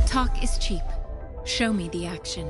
Talk is cheap. Show me the action.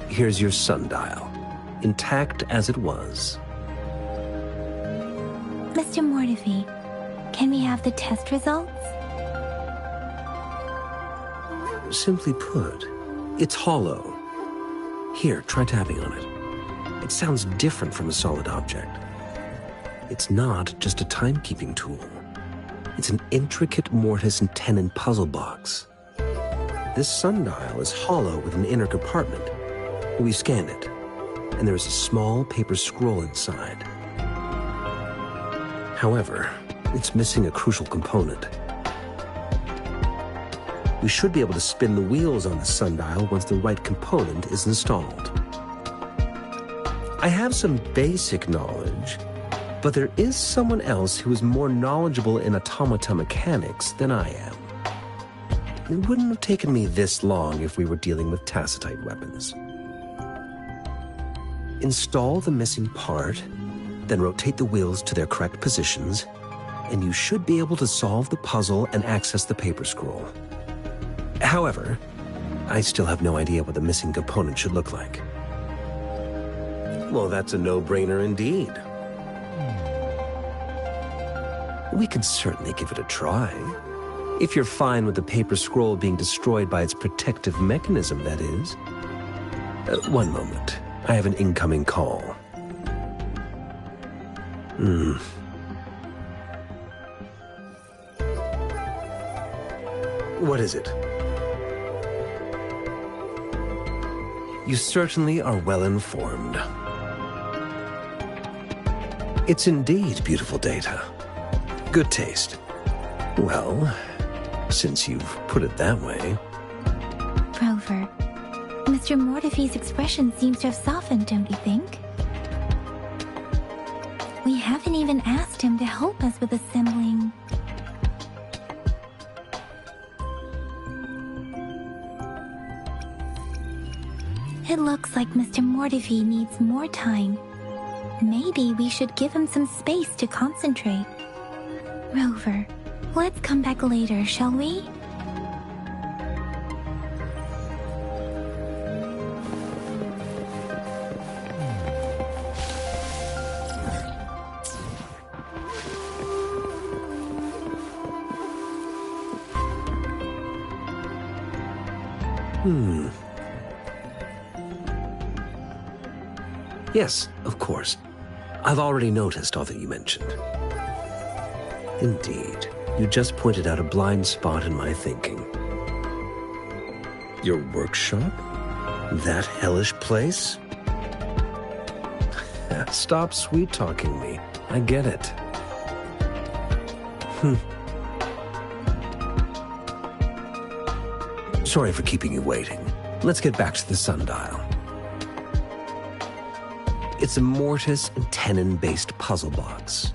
Here's your sundial, intact as it was. Mr. Mortefi, can we have the test results? Simply put, it's hollow. Here, try tapping on it. It sounds different from a solid object. It's not just a timekeeping tool. It's an intricate mortise and tenon puzzle box. This sundial is hollow with an inner compartment. We scanned it, and there is a small paper scroll inside. However, it's missing a crucial component. We should be able to spin the wheels on the sundial once the right component is installed. I have some basic knowledge, but there is someone else who is more knowledgeable in automata mechanics than I am. It wouldn't have taken me this long if we were dealing with tacitite weapons. Install the missing part, then rotate the wheels to their correct positions, and you should be able to solve the puzzle and access the paper scroll. However, I still have no idea what the missing component should look like. Well, that's a no-brainer indeed. We can certainly give it a try. If you're fine with the paper scroll being destroyed by its protective mechanism, that is. One moment. I have an incoming call. What is it? You certainly are well informed. It's indeed beautiful data. Good taste. Well, since you've put it that way. Rover, Mr. Mortefi's expression seems to have softened, don't you think? We haven't even asked him to help us with assembling. It looks like Mr. Mortefi needs more time. Maybe we should give him some space to concentrate. Rover, let's come back later, shall we? Yes, of course. I've already noticed all that you mentioned. Indeed, you just pointed out a blind spot in my thinking. Your workshop? That hellish place? Stop sweet-talking me. I get it. Sorry for keeping you waiting. Let's get back to the sundial. It's a mortise and tenon-based puzzle box.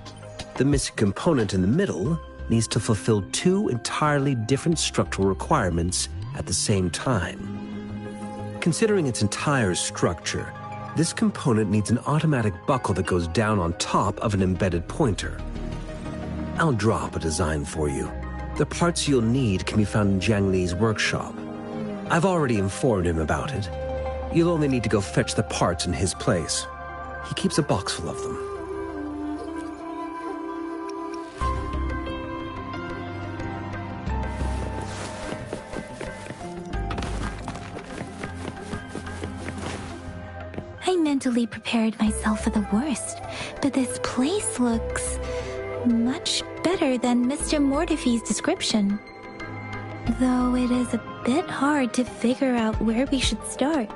The missing component in the middle needs to fulfill two entirely different structural requirements at the same time. Considering its entire structure, this component needs an automatic buckle that goes down on top of an embedded pointer. I'll draw up a design for you. The parts you'll need can be found in Jiang Li's workshop. I've already informed him about it. You'll only need to go fetch the parts in his place. He keeps a box full of them. I mentally prepared myself for the worst, but this place looks much better than Mr. Mortifee's description. Though it is a bit hard to figure out where we should start.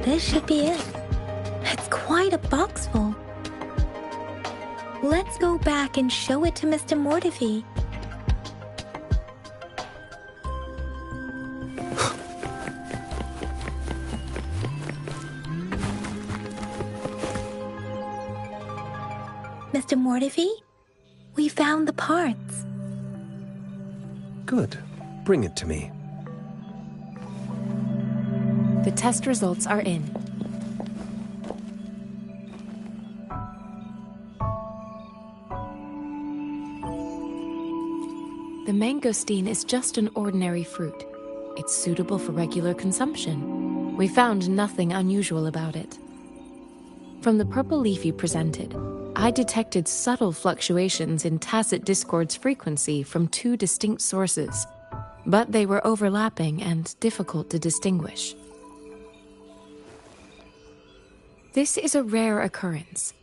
This should be it. It's quite a box full. Let's go back and show it to Mr. Mortifee. Mr. Mortifee, we found the parts. Good. Bring it to me. The test results are in. The mangosteen is just an ordinary fruit. It's suitable for regular consumption. We found nothing unusual about it. From the purple leaf you presented, I detected subtle fluctuations in tacit discord's frequency from two distinct sources, but they were overlapping and difficult to distinguish. This is a rare occurrence.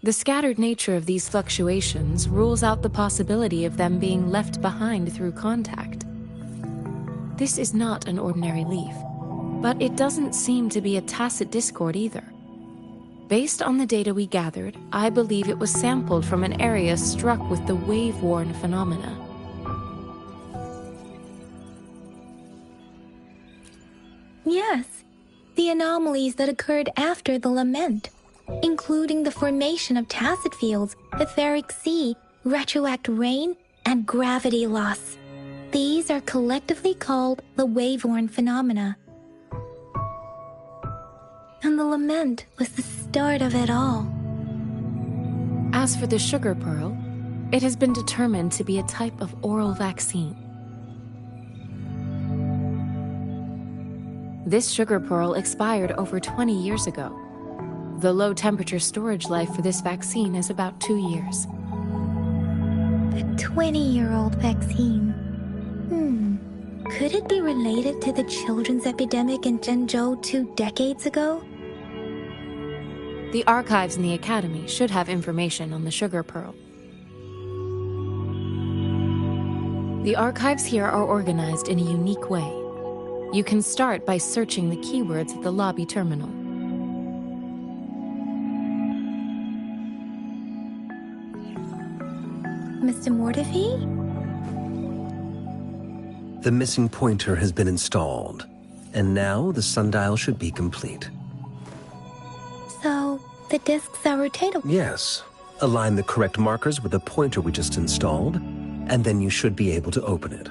The scattered nature of these fluctuations rules out the possibility of them being left behind through contact. This is not an ordinary leaf, but it doesn't seem to be a tacit discord either. Based on the data we gathered, I believe it was sampled from an area struck with the wave-worn phenomena. Yes, the anomalies that occurred after the lament, including the formation of tacit fields, etheric sea, retroact rain, and gravity loss. These are collectively called the wave-worn phenomena. And the lament was the start of it all. As for the sugar pearl, it has been determined to be a type of oral vaccine. This sugar pearl expired over 20 years ago. The low-temperature storage life for this vaccine is about 2 years. A 20-year-old vaccine. Could it be related to the children's epidemic in Zhengzhou 2 decades ago? The archives in the Academy should have information on the sugar pearl. The archives here are organized in a unique way. You can start by searching the keywords at the lobby terminal. Mr. Mortifee? The missing pointer has been installed, and now the sundial should be complete. So, the discs are rotatable? Yes. Align the correct markers with the pointer we just installed, and then you should be able to open it.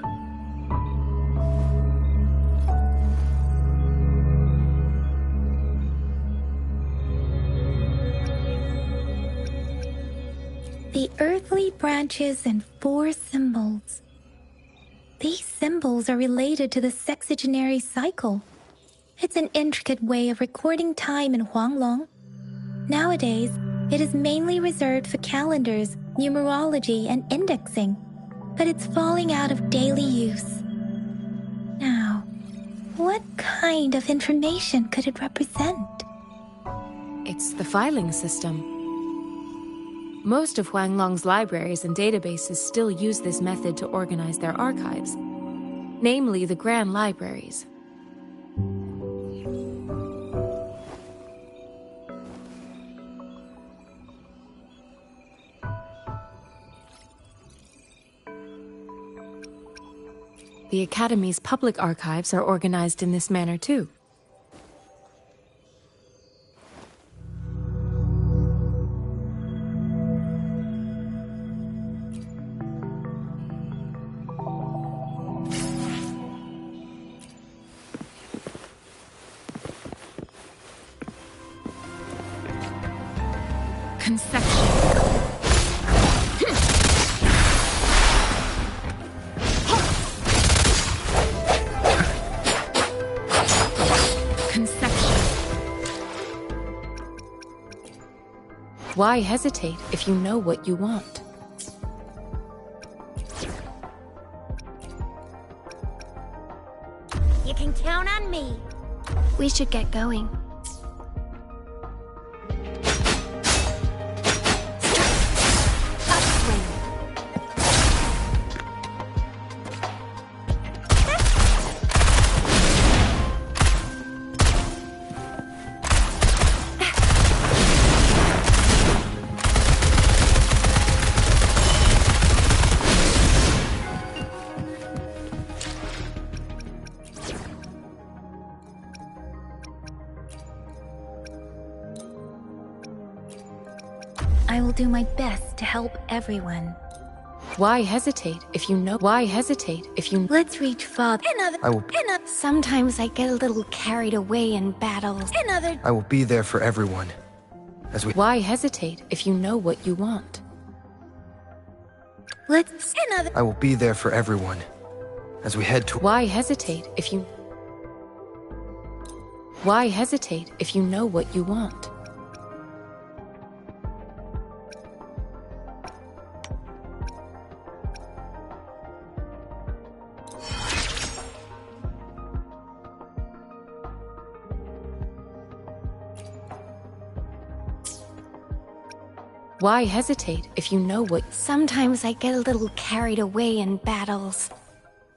The earthly branches and 4 symbols. These symbols are related to the sexagenary cycle. It's an intricate way of recording time in Huanglong. Nowadays, it is mainly reserved for calendars, numerology, and indexing, but it's falling out of daily use. Now, what kind of information could it represent? It's the filing system. Most of Huanglong's libraries and databases still use this method to organize their archives, namely the Grand Libraries. The Academy's public archives are organized in this manner too. Why hesitate if you know what you want? You can count on me. We should get going. I will do my best to help everyone. Why hesitate if you know? Why hesitate if you? Let's reach farther. Sometimes I get a little carried away in battles. I will be there for everyone. As we Why hesitate if you know what you want? I will be there for everyone. As we head to Why hesitate if you? Why hesitate if you know what you want? Why hesitate if you know what? Sometimes I get a little carried away in battles.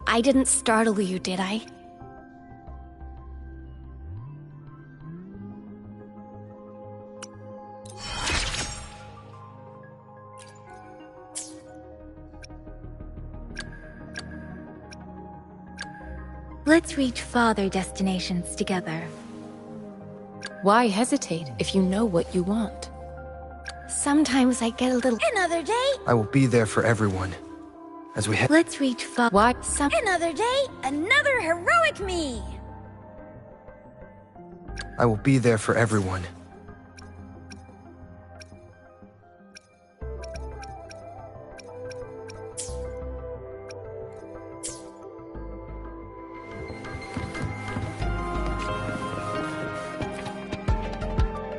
I didn't startle you, did I? Let's reach farther destinations together. Why hesitate if you know what you want? Sometimes I get a little... Another day? I will be there for everyone. As we head Let's reach far... Why? Another day? Another heroic me! I will be there for everyone.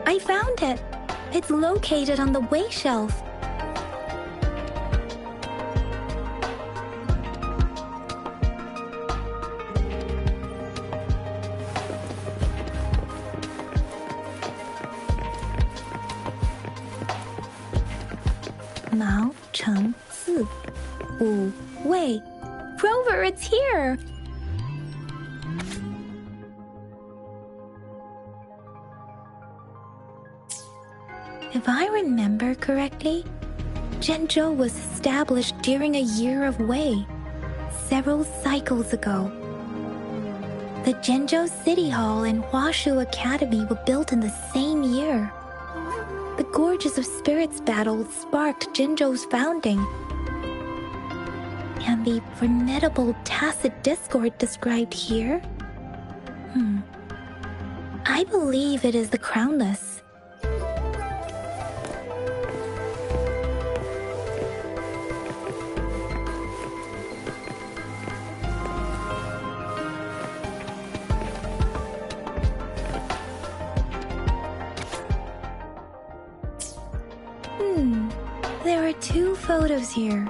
I found it. It's located on the way shelf. Mao Cheng Si. Wu Wei. Rover, it's here! If I remember correctly, Zhenzhou was established during a year of Wei, several cycles ago. The Zhenzhou City Hall and Huashu Academy were built in the same year. The Gorges of Spirits battle sparked Zhenzhou's founding. And the formidable tacit discord described here? I believe it is the Crownless. There are two photos here.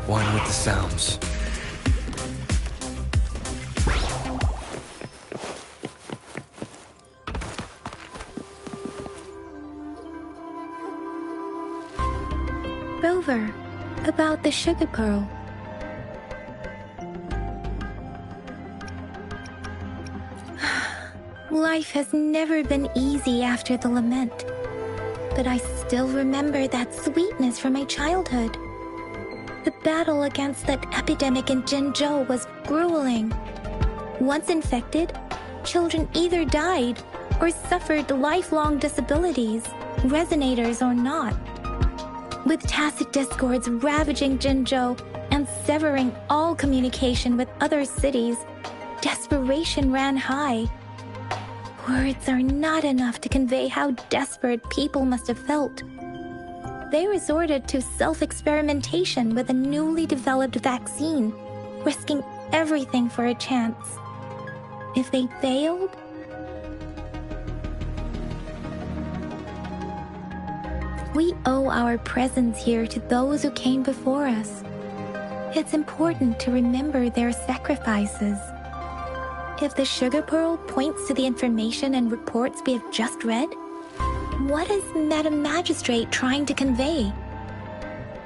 one with the sounds. Rover, about the sugar pearl. Life has never been easy after the lament, but I still remember that sweetness from my childhood. The battle against that epidemic in Zhenzhou was grueling. Once infected, children either died or suffered lifelong disabilities, resonators or not. With tacit discords ravaging Zhenzhou and severing all communication with other cities, desperation ran high. Words are not enough to convey how desperate people must have felt. They resorted to self-experimentation with a newly developed vaccine, risking everything for a chance. If they failed, we owe our presence here to those who came before us. It's important to remember their sacrifices. If the sugar pearl points to the information and reports we have just read, what is Madam Magistrate trying to convey?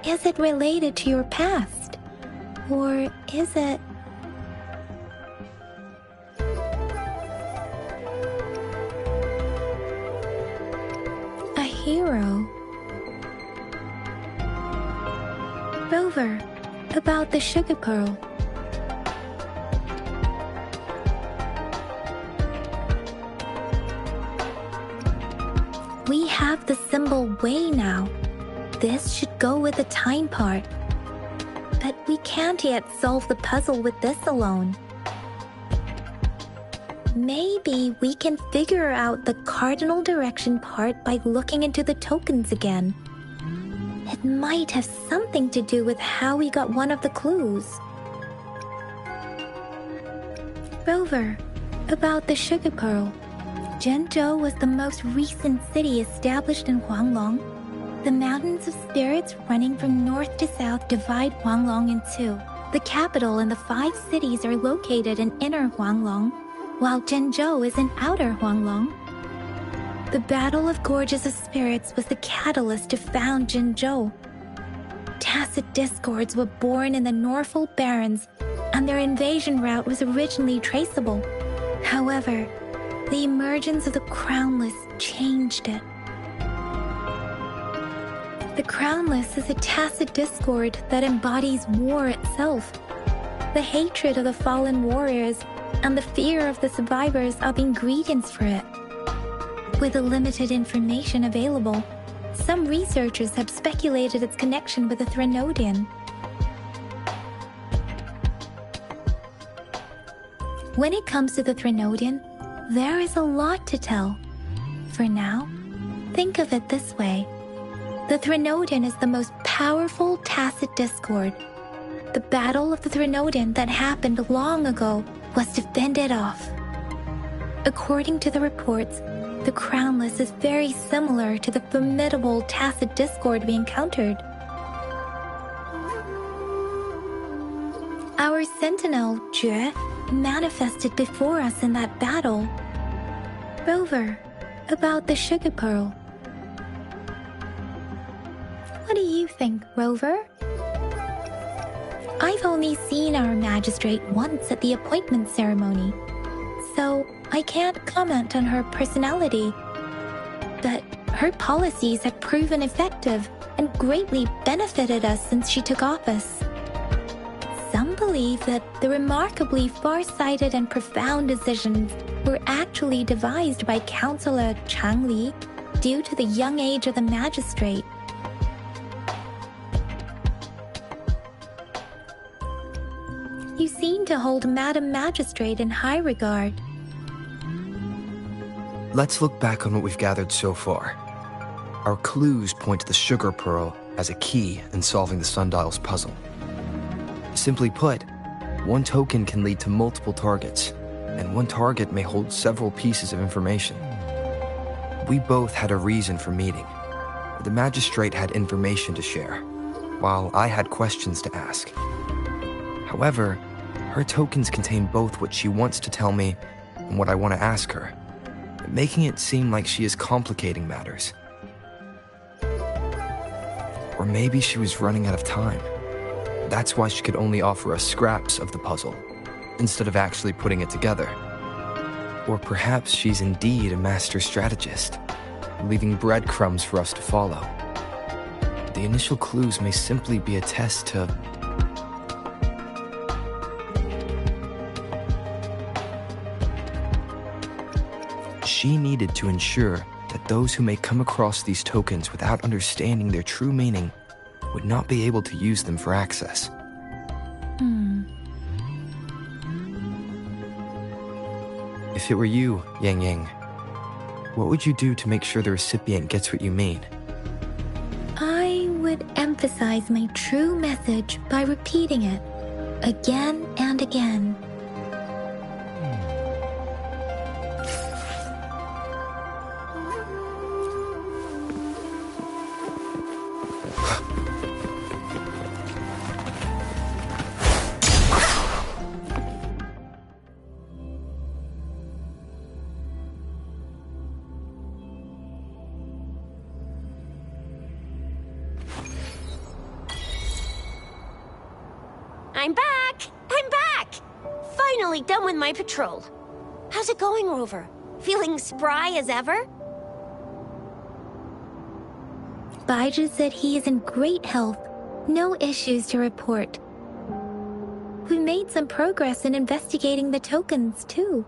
Is it related to your past? Or is it... a hero? Rover, about the sugar pearl. We have the symbol way now. This should go with the time part. But we can't yet solve the puzzle with this alone. Maybe we can figure out the cardinal direction part by looking into the tokens again. It might have something to do with how we got one of the clues. Rover, about the sugar pearl. Zhenzhou was the most recent city established in Huanglong. The mountains of spirits running from north to south divide Huanglong in two. The capital and the 5 cities are located in inner Huanglong, while Zhenzhou is in outer Huanglong. The Battle of Gorges of Spirits was the catalyst to found Zhenzhou. Tacit discords were born in the Norfolk Barrens, and their invasion route was originally traceable. However, the emergence of the Crownless changed it. The Crownless is a tacit discord that embodies war itself. The hatred of the fallen warriors and the fear of the survivors are the ingredients for it. With the limited information available, some researchers have speculated its connection with the Threnodian. When it comes to the Threnodian, there is a lot to tell. For now, think of it this way. The Threnodian is the most powerful tacit discord. The Battle of the Threnodian that happened long ago was to fend it off. According to the reports, the Crownless is very similar to the formidable tacit discord we encountered. Our sentinel, Jue, manifested before us in that battle. Rover, about the sugar pearl. What do you think, Rover? I've only seen our magistrate once at the appointment ceremony, so I can't comment on her personality. But her policies have proven effective and greatly benefited us since she took office. Some believe that the remarkably far-sighted and profound decisions were actually devised by Councillor Chang Li due to the young age of the magistrate. You seem to hold Madam Magistrate in high regard. Let's look back on what we've gathered so far. Our clues point to the sugar pearl as a key in solving the sundial's puzzle. Simply put, one token can lead to multiple targets, and one target may hold several pieces of information. We both had a reason for meeting. The magistrate had information to share, while I had questions to ask. However, her tokens contain both what she wants to tell me and what I want to ask her, making it seem like she is complicating matters. Or maybe she was running out of time. That's why she could only offer us scraps of the puzzle, instead of actually putting it together. Or perhaps she's indeed a master strategist, leaving breadcrumbs for us to follow. The initial clues may simply be a test to... She needed to ensure that those who may come across these tokens without understanding their true meaning would not be able to use them for access. If it were you, Yang Yang, what would you do to make sure the recipient gets what you mean? I would emphasize my true message by repeating it again and again. I'm back! I'm back! Finally done with my patrol. How's it going, Rover? Feeling spry as ever? Baiju said he is in great health. No issues to report. We made some progress in investigating the tokens, too.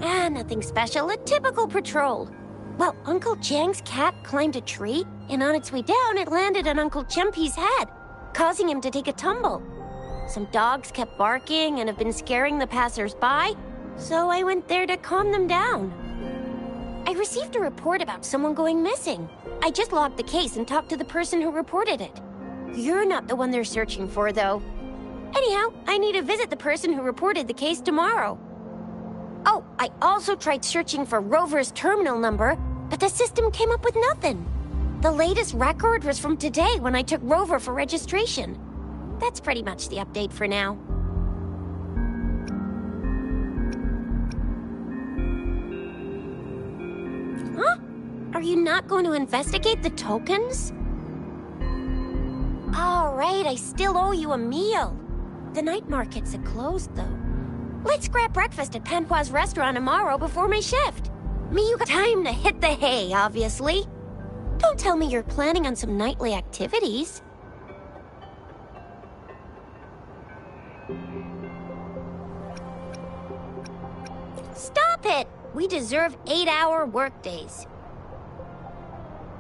Nothing special. A typical patrol. Well, Uncle Jiang's cat climbed a tree, and on its way down, it landed on Uncle Chempi's head, causing him to take a tumble. Some dogs kept barking and have been scaring the passers-by, so I went there to calm them down. I received a report about someone going missing. I just logged the case and talked to the person who reported it. You're not the one they're searching for, though. Anyhow, I need to visit the person who reported the case tomorrow. Oh, I also tried searching for Rover's terminal number, but the system came up with nothing. The latest record was from today when I took Rover for registration. That's pretty much the update for now. Huh? Are you not going to investigate the tokens? All right, I still owe you a meal. The night markets are closed, though. Let's grab breakfast at Panhua's restaurant tomorrow before my shift. You got time to hit the hay, obviously. Don't tell me you're planning on some nightly activities. Stop it! We deserve 8-hour workdays.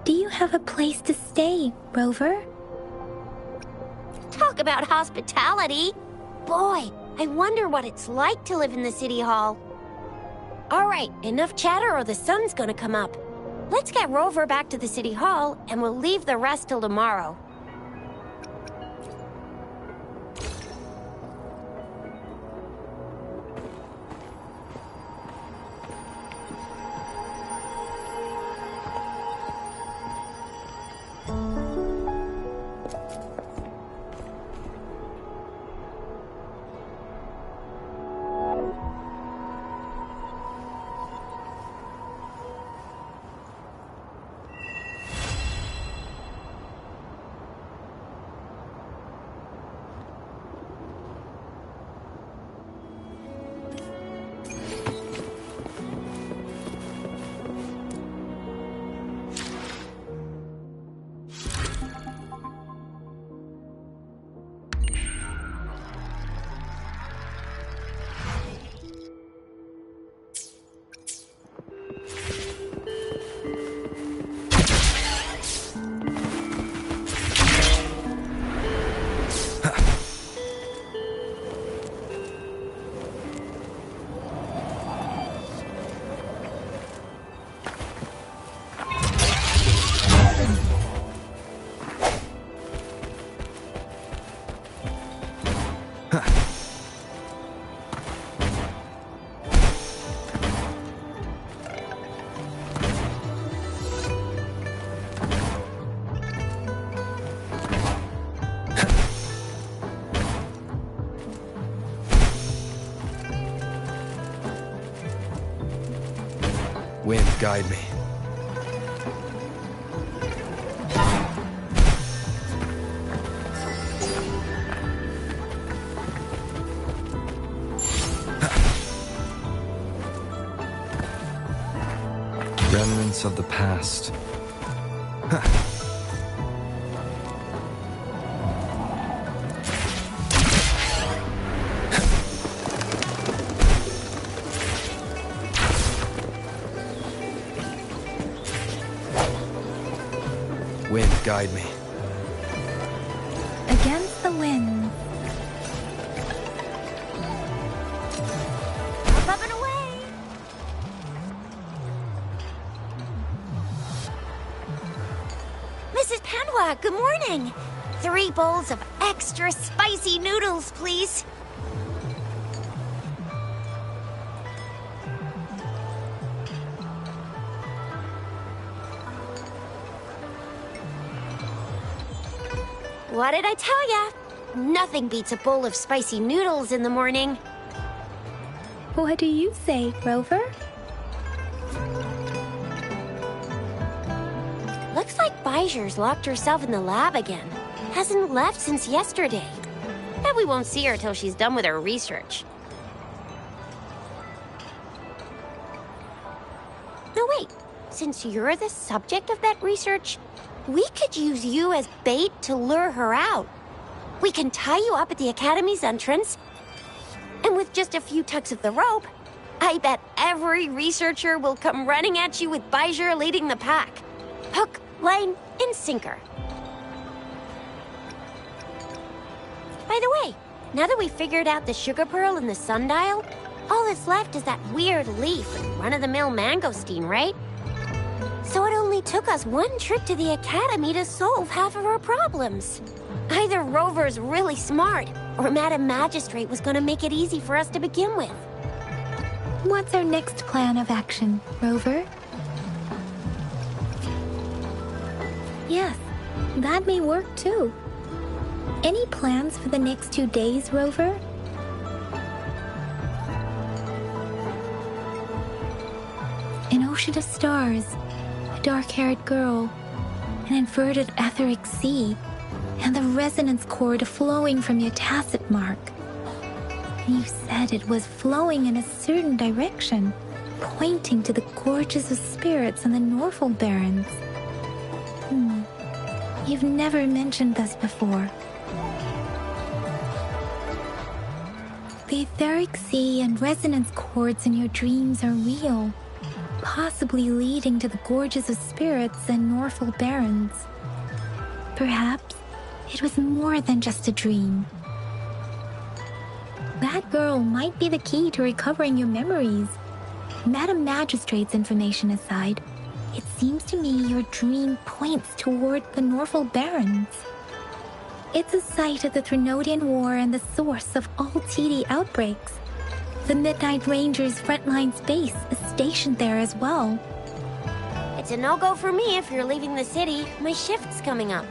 Do you have a place to stay, Rover? Talk about hospitality. Boy, I wonder what it's like to live in the city hall. All right, enough chatter or the sun's gonna come up. Let's get Rover back to the city hall, and we'll leave the rest till tomorrow. Wind, guide me. Remnants of the past. Wind, guide me. Against the wind. Up, Mrs. Panwa, good morning. 3 bowls of extra spicy noodles, please. What did I tell ya? Nothing beats a bowl of spicy noodles in the morning. What do you say, Rover? Looks like Bijur's locked herself in the lab again. Hasn't left since yesterday. Bet we won't see her till she's done with her research. No, wait. Since you're the subject of that research, we could use you as bait to lure her out. We can tie you up at the Academy's entrance, and with just a few tugs of the rope, I bet every researcher will come running at you with Bijur leading the pack. Hook, line, and sinker. By the way, now that we figured out the sugar pearl and the sundial, all that's left is that weird leaf and run-of-the-mill mangosteen, right? So it only took us 1 trip to the Academy to solve half of our problems. Either Rover's really smart, or Madam Magistrate was gonna make it easy for us to begin with. What's our next plan of action, Rover? Yes, that may work too. Any plans for the next 2 days, Rover? An ocean of stars, a dark-haired girl, an inverted etheric sea, and the resonance cord flowing from your tacit mark. You said it was flowing in a certain direction, pointing to the gorges of spirits and the Norfolk Barrens. You've never mentioned this before. The etheric sea and resonance cords in your dreams are real, possibly leading to the gorges of spirits and Norfolk Barrens. Perhaps it was more than just a dream. That girl might be the key to recovering your memories. Madam Magistrate's information aside, it seems to me your dream points toward the Norfolk Barrens. It's a site of the Threnodian War and the source of all TD outbreaks. The Midnight Rangers' frontline base is stationed there as well. It's a no-go for me if you're leaving the city. My shift's coming up.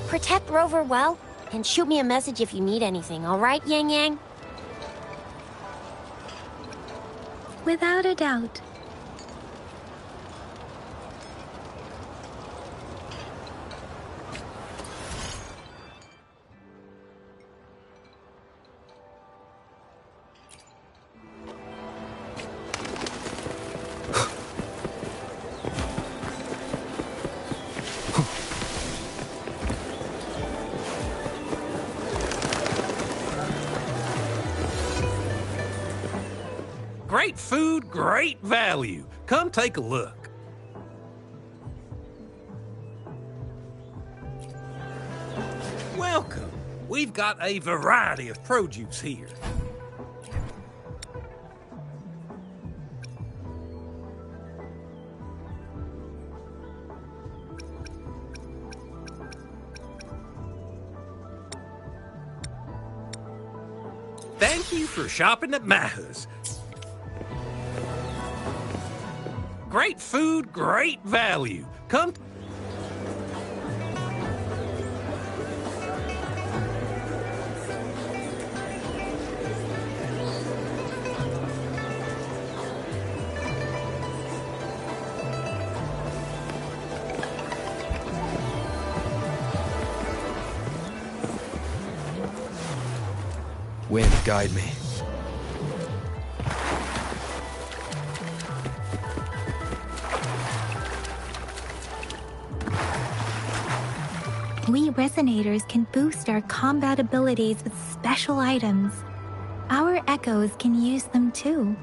Protect Rover well, and shoot me a message if you need anything, all right, Yang Yang? Without a doubt. Great food, great value. Come take a look. Welcome. We've got a variety of produce here. Thank you for shopping at Maha's. Great food, great value. Come. Wind, guide me. We resonators can boost our combat abilities with special items. Our echoes can use them too.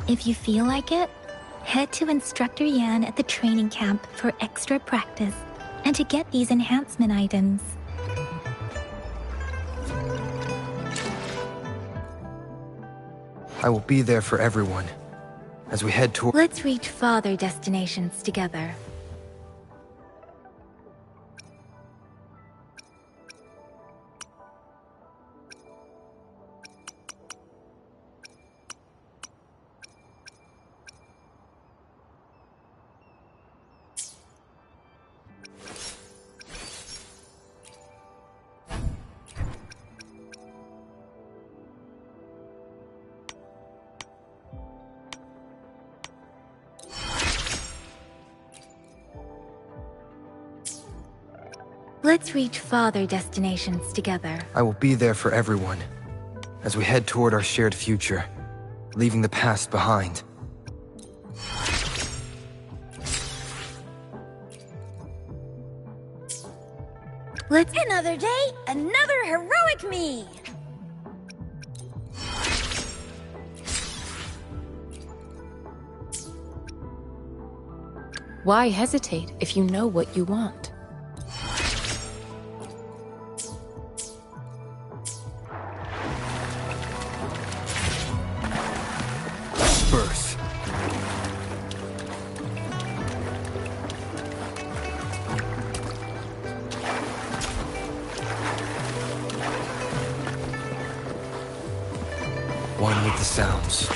If you feel like it, head to Instructor Yan at the training camp for extra practice and to get these enhancement items. I will be there for everyone as we head toward. Let's reach farther destinations together. Let's reach farther destinations together. I will be there for everyone, as we head toward our shared future, leaving the past behind. Another day, another heroic me! Why hesitate if you know what you want? Birth. One with the sounds.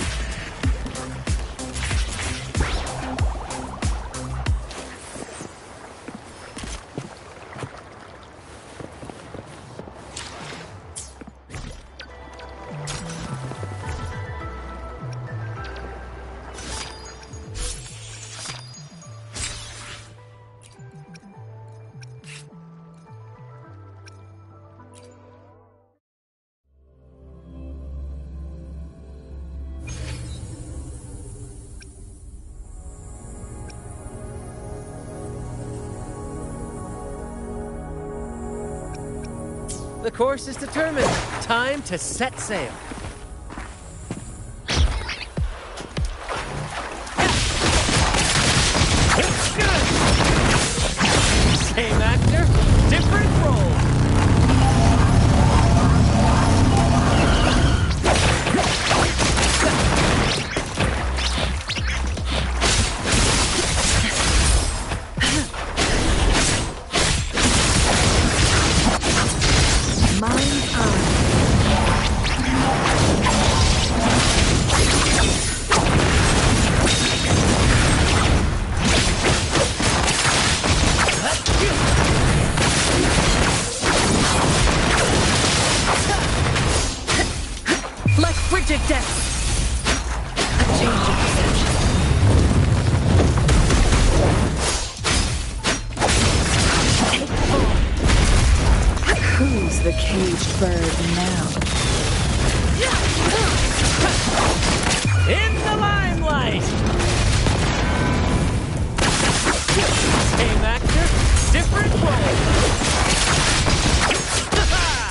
The course is determined. Time to set sail. Same actor, different role. Frigid death! A change of perception. Take form. Who's the caged bird now? In the limelight! Same actor, different role.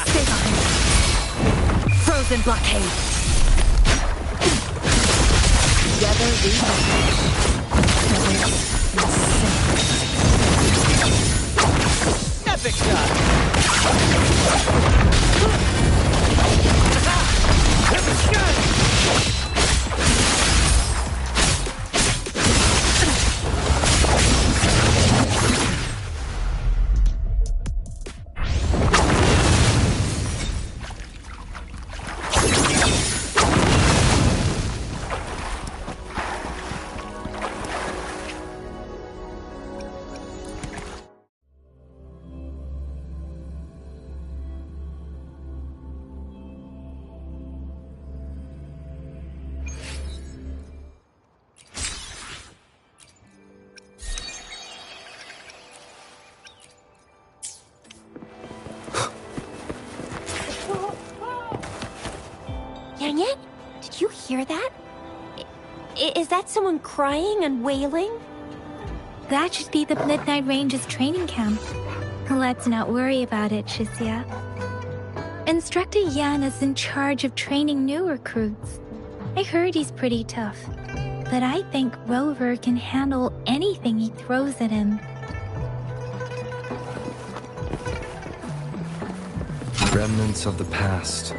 Stay behind. Frozen blockade. Together we vanish. Epic shot! That was good! Dang it! Did you hear that? Is that someone crying and wailing? That should be the Midnight Range's training camp. Let's not worry about it, Shisia. Instructor Yan is in charge of training new recruits. I heard he's pretty tough, but I think Rover can handle anything he throws at him. Remnants of the past.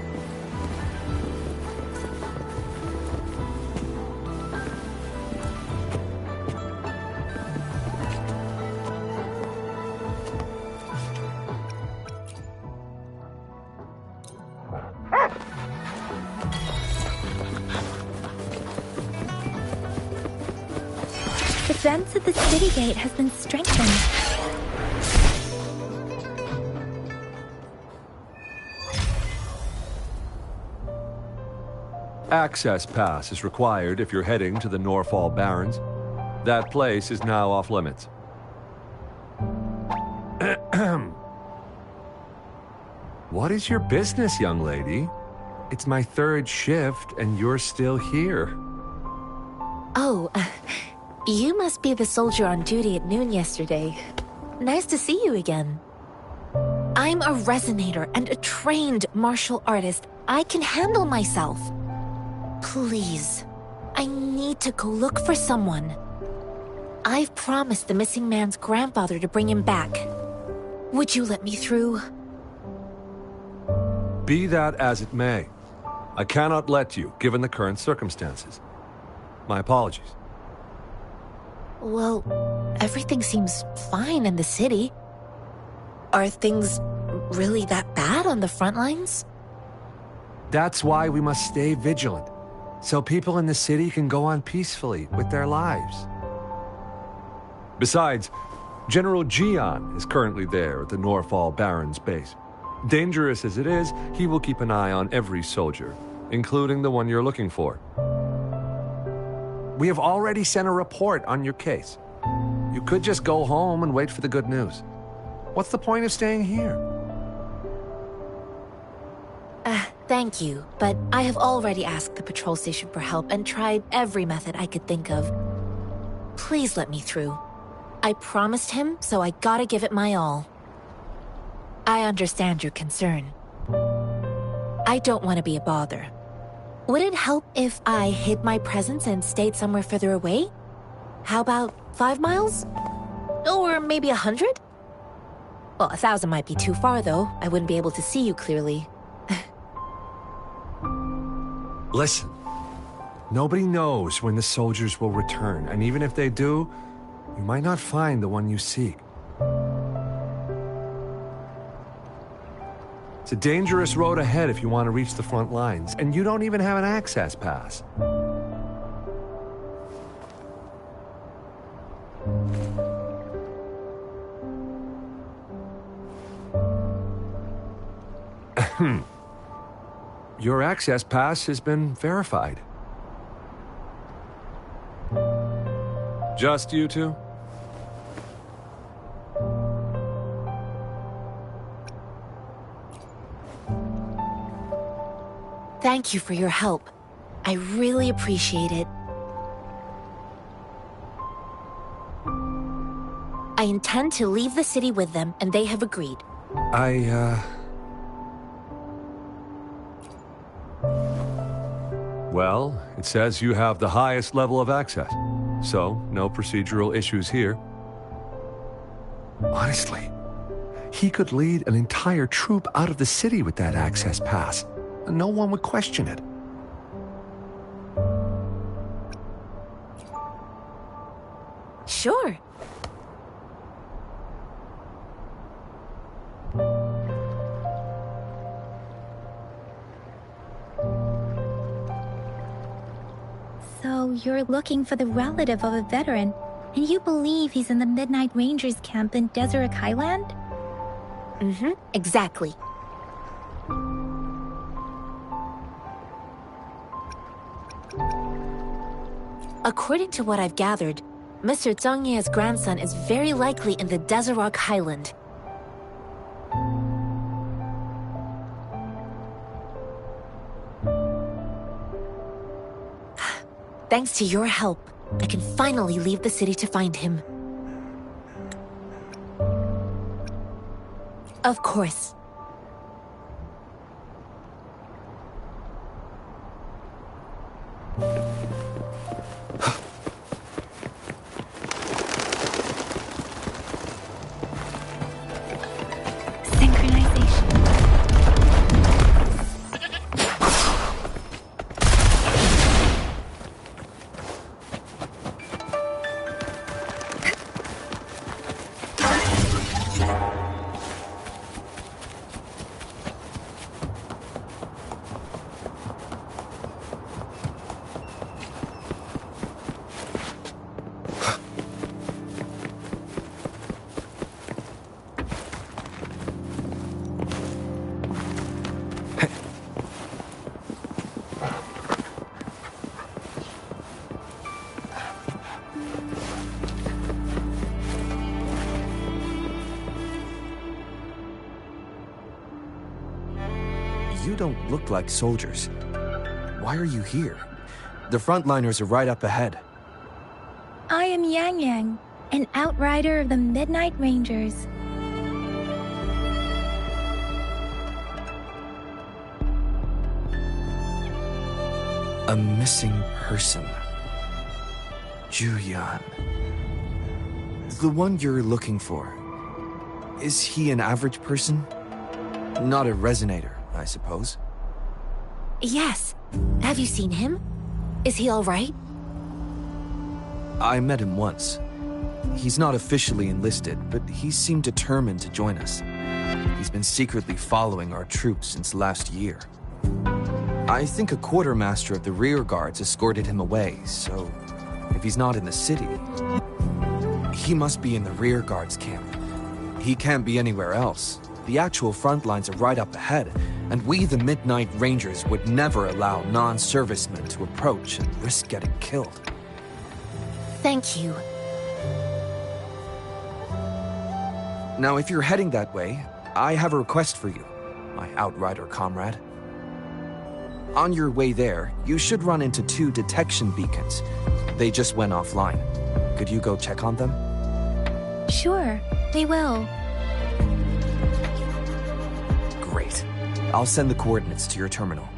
The fence at the city gate has been strengthened. Access pass is required if you're heading to the Norfall Barrens. That place is now off limits. What is your business, young lady? It's my third shift, and you're still here. Oh, you must be the soldier on duty at noon yesterday. Nice to see you again. I'm a resonator and a trained martial artist. I can handle myself. Please, I need to go look for someone. I've promised the missing man's grandfather to bring him back. Would you let me through? Be that as it may, I cannot let you, given the current circumstances. My apologies. Well, everything seems fine in the city. Are things really that bad on the front lines? That's why we must stay vigilant, so people in the city can go on peacefully with their lives. Besides, General Jian is currently there at the Norfall Baron's base. Dangerous as it is, he will keep an eye on every soldier, including the one you're looking for. We have already sent a report on your case. You could just go home and wait for the good news. What's the point of staying here? Thank you, but I have already asked the patrol station for help and tried every method I could think of. Please let me through. I promised him, so I gotta give it my all. I understand your concern. I don't want to be a bother. Would it help if I hid my presence and stayed somewhere further away? How about 5 miles? Or maybe 100? Well, 1,000 might be too far, though. I wouldn't be able to see you clearly. Listen, nobody knows when the soldiers will return, and even if they do, you might not find the one you seek. It's a dangerous road ahead if you want to reach the front lines, and you don't even have an access pass. Your access pass has been verified. Just you two? Thank you for your help. I really appreciate it. I intend to leave the city with them, and they have agreed. Well, it says you have the highest level of access, so no procedural issues here. Honestly, he could lead an entire troop out of the city with that access pass, and no one would question it. Sure. So you're looking for the relative of a veteran, and you believe he's in the Midnight Rangers camp in Deseret Highland? Mm-hmm, exactly. According to what I've gathered, Mr. Zhang Ye's grandson is very likely in the Deseret Highland. Thanks to your help, I can finally leave the city to find him. Of course. don't look like soldiers. Why are you here? The frontliners are right up ahead. I am Yang Yang, an outrider of the Midnight Rangers. A missing person. Juyan. The one you're looking for. Is he an average person? Not a resonator, I suppose. Yes. Have you seen him? Is he all right? I met him once. He's not officially enlisted, but he seemed determined to join us. He's been secretly following our troops since last year. I think a quartermaster of the rear guards escorted him away, so if he's not in the city, he must be in the rear guards camp. He can't be anywhere else. The actual front lines are right up ahead, and we, the Midnight Rangers, would never allow non-servicemen to approach and risk getting killed. Thank you. Now, if you're heading that way, I have a request for you, my outrider comrade. On your way there, you should run into 2 detection beacons. They just went offline. Could you go check on them? Sure, they will. Great. I'll send the coordinates to your terminal.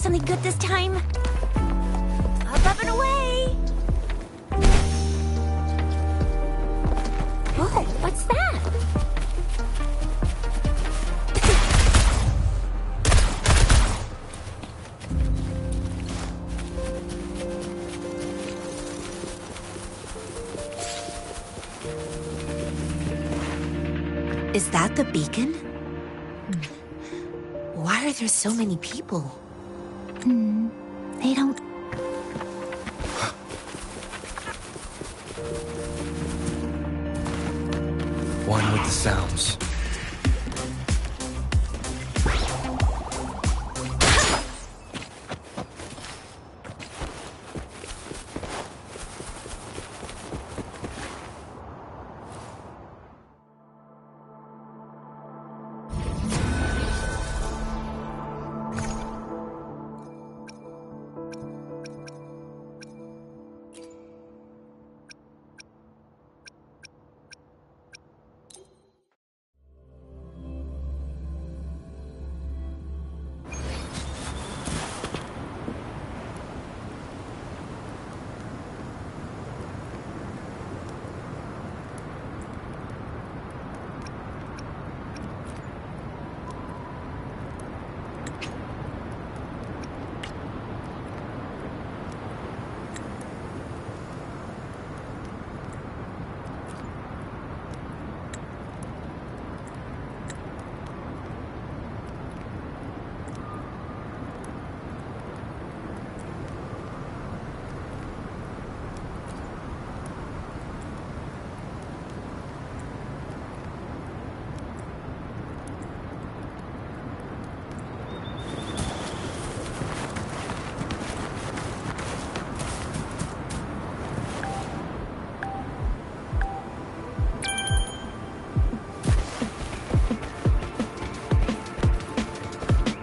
something good this time. Up and away! Oh, what's that? Is that the beacon? Why are there so many people? They don't... One with the sounds.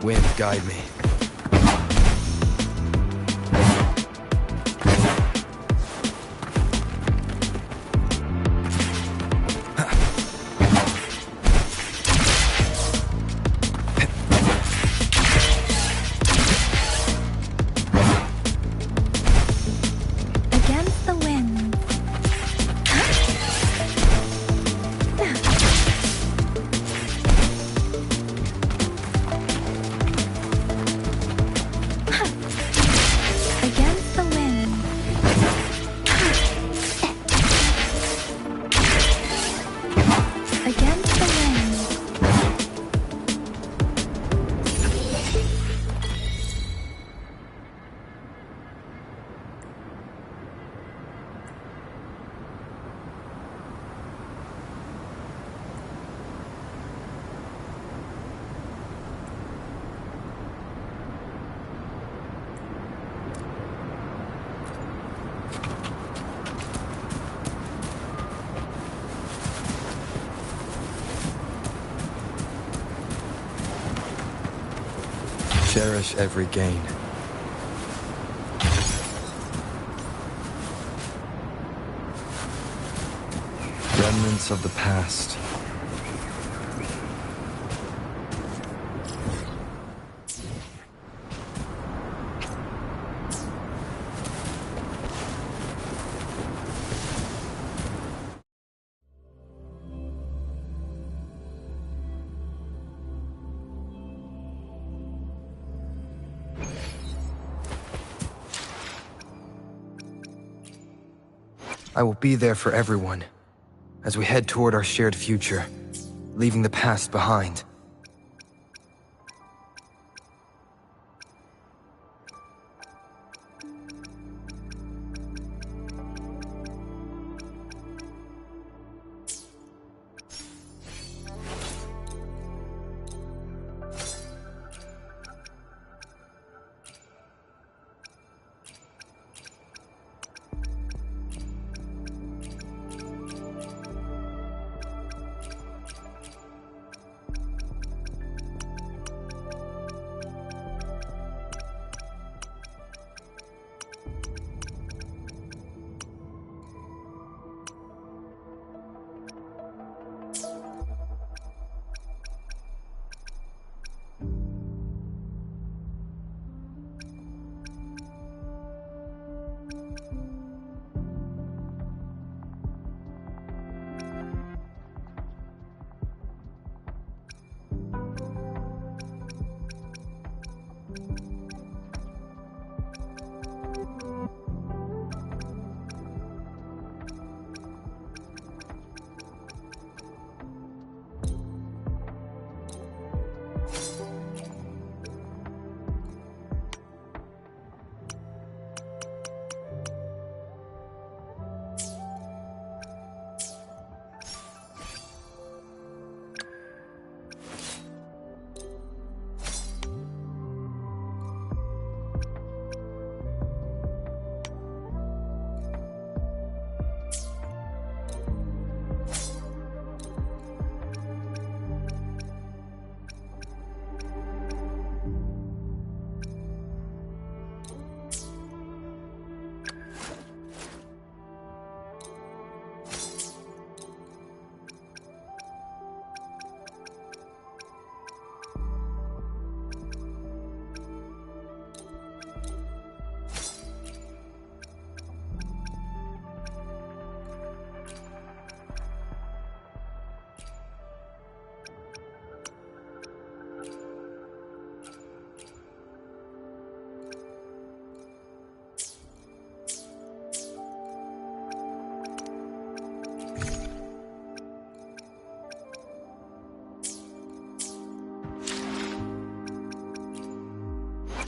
Wind, guide me. Against the wind. Against the wind. Against the wind. Cherish every gain. Remnants of the past. I will be there for everyone, as we head toward our shared future, leaving the past behind.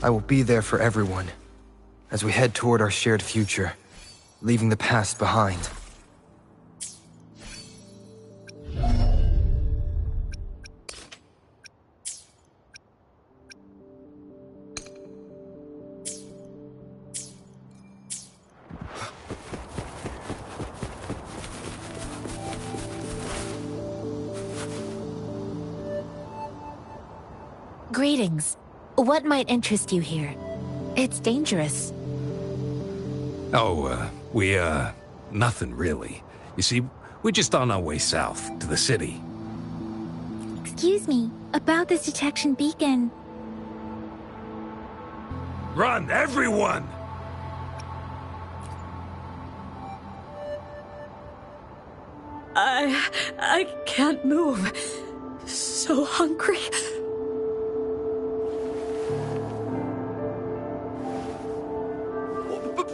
I will be there for everyone as we head toward our shared future, leaving the past behind. Greetings. What might interest you here? It's dangerous. Oh, nothing really. You see, we're just on our way south to the city. Excuse me, about this detection beacon. Run, everyone! I can't move. So hungry.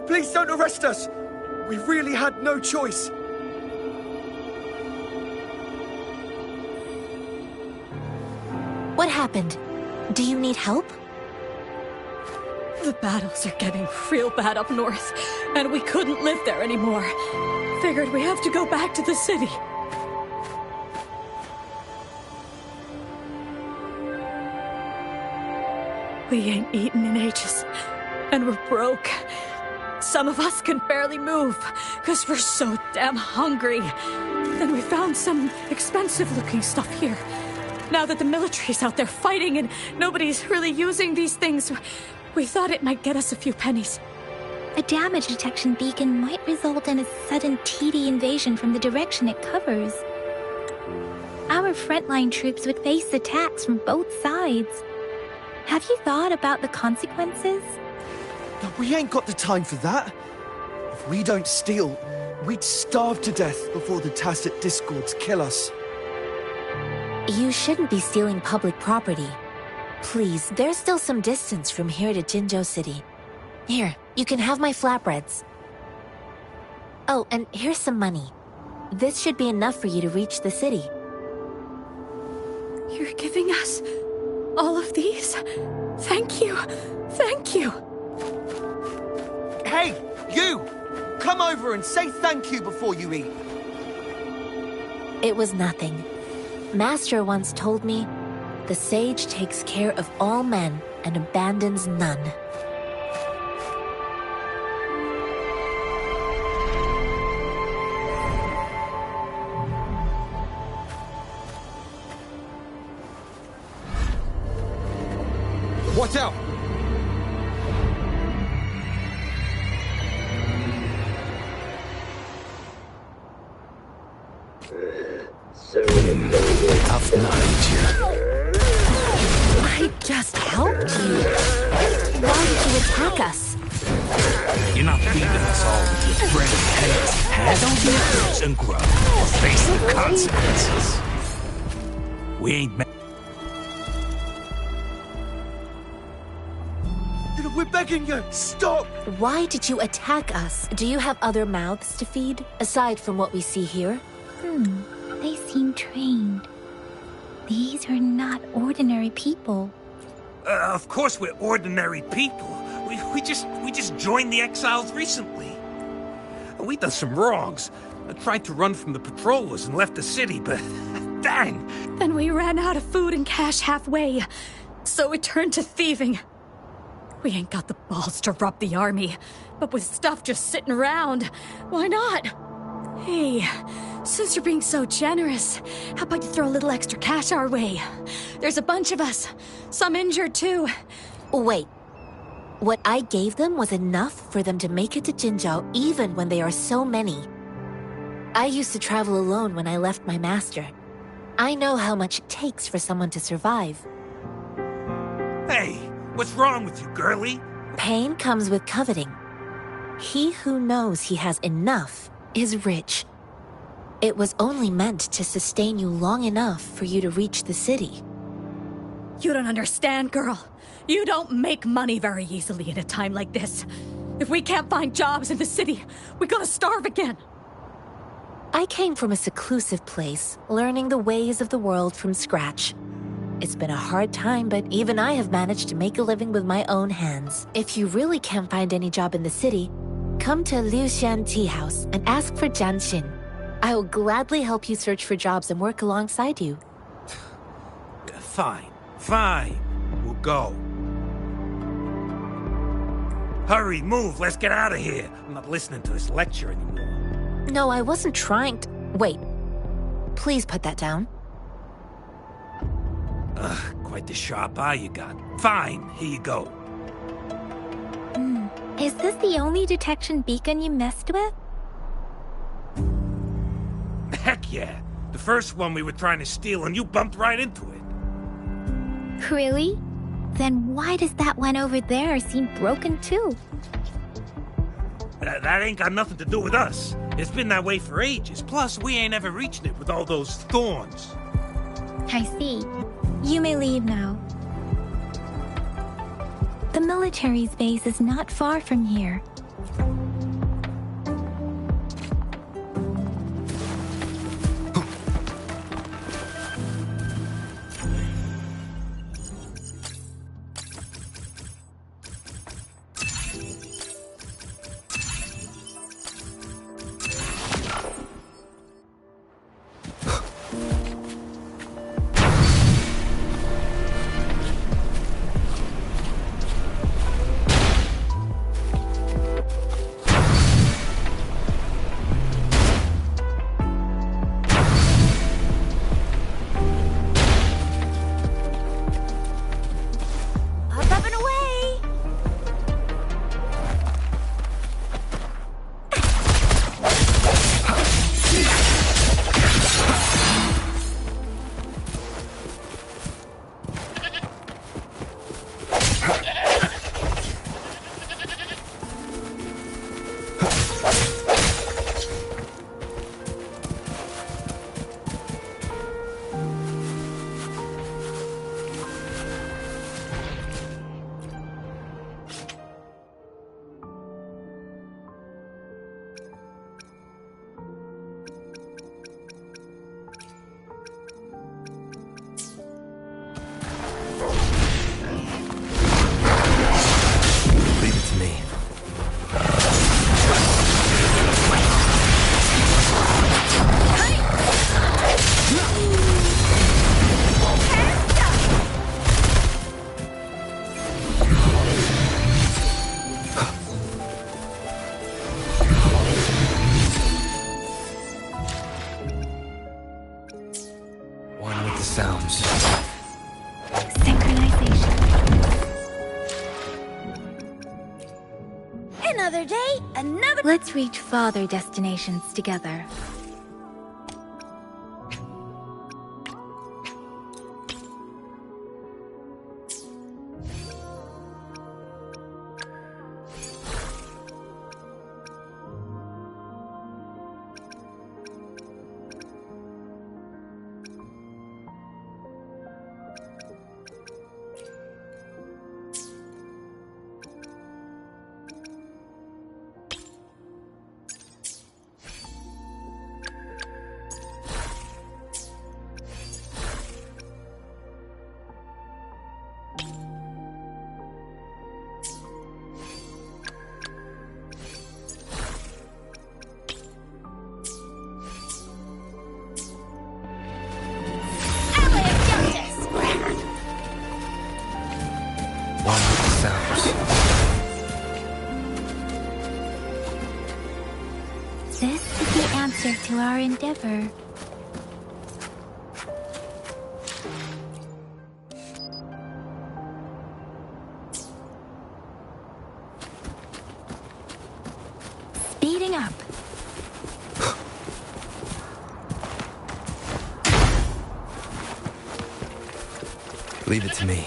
Please don't arrest us! We really had no choice. What happened? Do you need help? The battles are getting real bad up north, and we couldn't live there anymore. Figured we have to go back to the city. We ain't eaten in ages, and we're broke. Some of us can barely move, because we're so damn hungry. Then we found some expensive-looking stuff here. Now that the military's out there fighting and nobody's really using these things, we thought it might get us a few pennies. A damage detection beacon might result in a sudden TD invasion from the direction it covers. Our frontline troops would face attacks from both sides. Have you thought about the consequences? But we ain't got the time for that. If we don't steal, we'd starve to death before the tacit discords kill us. You shouldn't be stealing public property. Please, there's still some distance from here to Jinzhou City. Here, you can have my flatbreads. Oh, and here's some money. This should be enough for you to reach the city. You're giving us all of these? Thank you. Thank you. Hey, you! Come over and say thank you before you eat. It was nothing. Master once told me, the sage takes care of all men and abandons none. Watch out! Tough night. I just helped you. Why did you attack us? You're not feeding us all with your bread and pennies. Head on the earth and grow, or face the consequences. We ain't We're begging you, stop! Why did you attack us? Do you have other mouths to feed, aside from what we see here? They seem trained. These are not ordinary people. Of course we're ordinary people. We just joined the exiles recently. We done some wrongs. I tried to run from the patrollers and left the city, but dang! Then we ran out of food and cash halfway, so we turned to thieving. We ain't got the balls to rob the army, but with stuff just sitting around, why not? Hey, since you're being so generous, how about you throw a little extra cash our way? There's a bunch of us, some injured too. Wait. What I gave them was enough for them to make it to Jinzhou even when they are so many. I used to travel alone when I left my master. I know how much it takes for someone to survive. Hey, what's wrong with you, girlie? Pain comes with coveting. He who knows he has enough is rich. It was only meant to sustain you long enough for you to reach the city. You don't understand, girl. You don't make money very easily in a time like this. If we can't find jobs in the city, we're gonna starve again. I came from a seclusive place, learning the ways of the world from scratch. It's been a hard time, but even I have managed to make a living with my own hands. If you really can't find any job in the city, come to Liu Xian Tea House and ask for Jian Xin. I will gladly help you search for jobs and work alongside you. Fine, fine. We'll go. Hurry, move, let's get out of here. I'm not listening to this lecture anymore. No, I wasn't trying to... Wait. Please put that down. Quite the sharp eye you got. Fine, here you go. Is this the only detection beacon you messed with? Heck yeah. The first one we were trying to steal and you bumped right into it. Really? Then why does that one over there seem broken too? That ain't got nothing to do with us. It's been that way for ages. Plus, we ain't ever reaching it with all those thorns. I see. You may leave now. The military's base is not far from here. Let's reach farther destinations together. This is the answer to our endeavor. Speeding up. Leave it to me.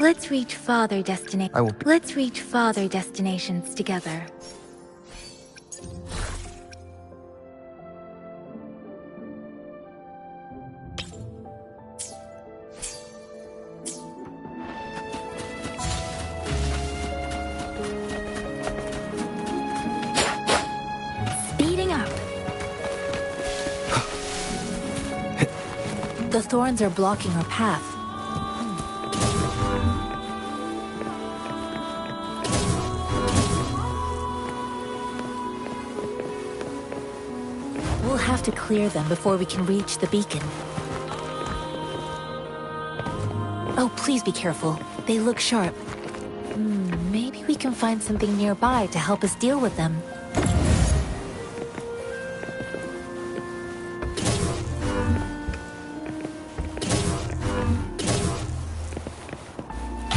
Let's reach farther destination. I will. Let's reach farther destinations together. Speeding up. The thorns are blocking our path. We'll have to clear them before we can reach the beacon. Oh, please be careful. They look sharp. Maybe we can find something nearby to help us deal with them.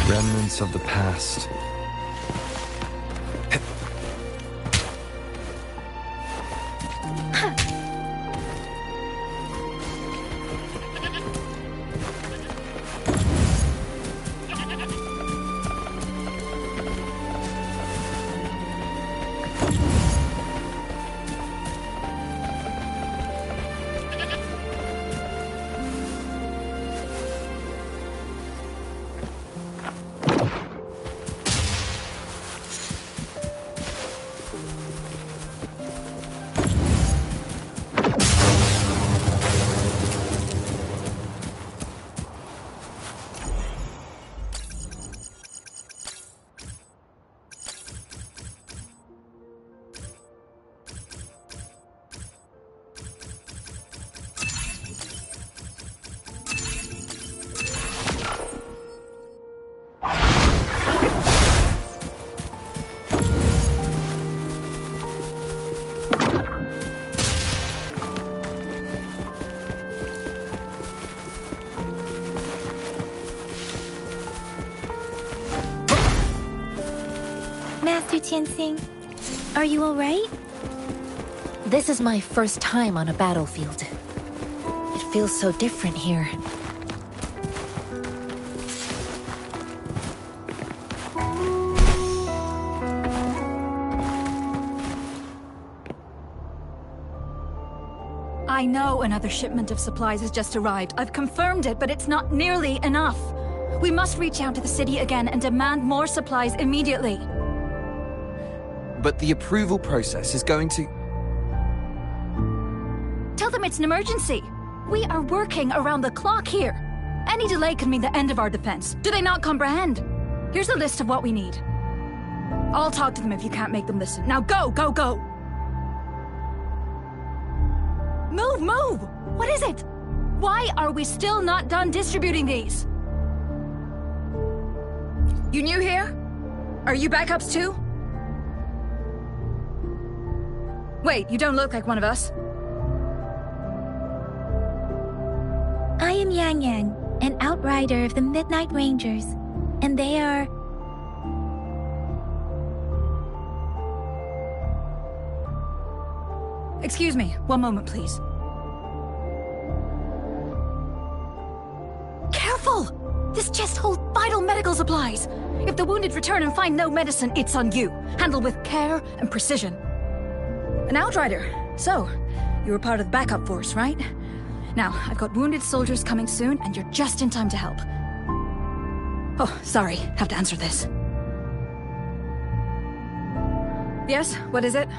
Remnants of the past. Master Tianxing, are you alright? This is my first time on a battlefield. It feels so different here. I know another shipment of supplies has just arrived. I've confirmed it, but it's not nearly enough. We must reach out to the city again and demand more supplies immediately. But the approval process is going to... Tell them it's an emergency. We are working around the clock here. Any delay could mean the end of our defense. Do they not comprehend? Here's a list of what we need. I'll talk to them if you can't make them listen. Now go, go, go! Move, move! What is it? Why are we still not done distributing these? You new here? Are you backups too? Wait, you don't look like one of us. I am Yang Yang, an outrider of the Midnight Rangers, and they are... Excuse me, one moment, please. Careful! This chest holds vital medical supplies. If the wounded return and find no medicine, it's on you. Handle with care and precision. An outrider. So, you were part of the backup force, right? Now, I've got wounded soldiers coming soon, and you're just in time to help. Oh, sorry. Have to answer this. Yes, what is it?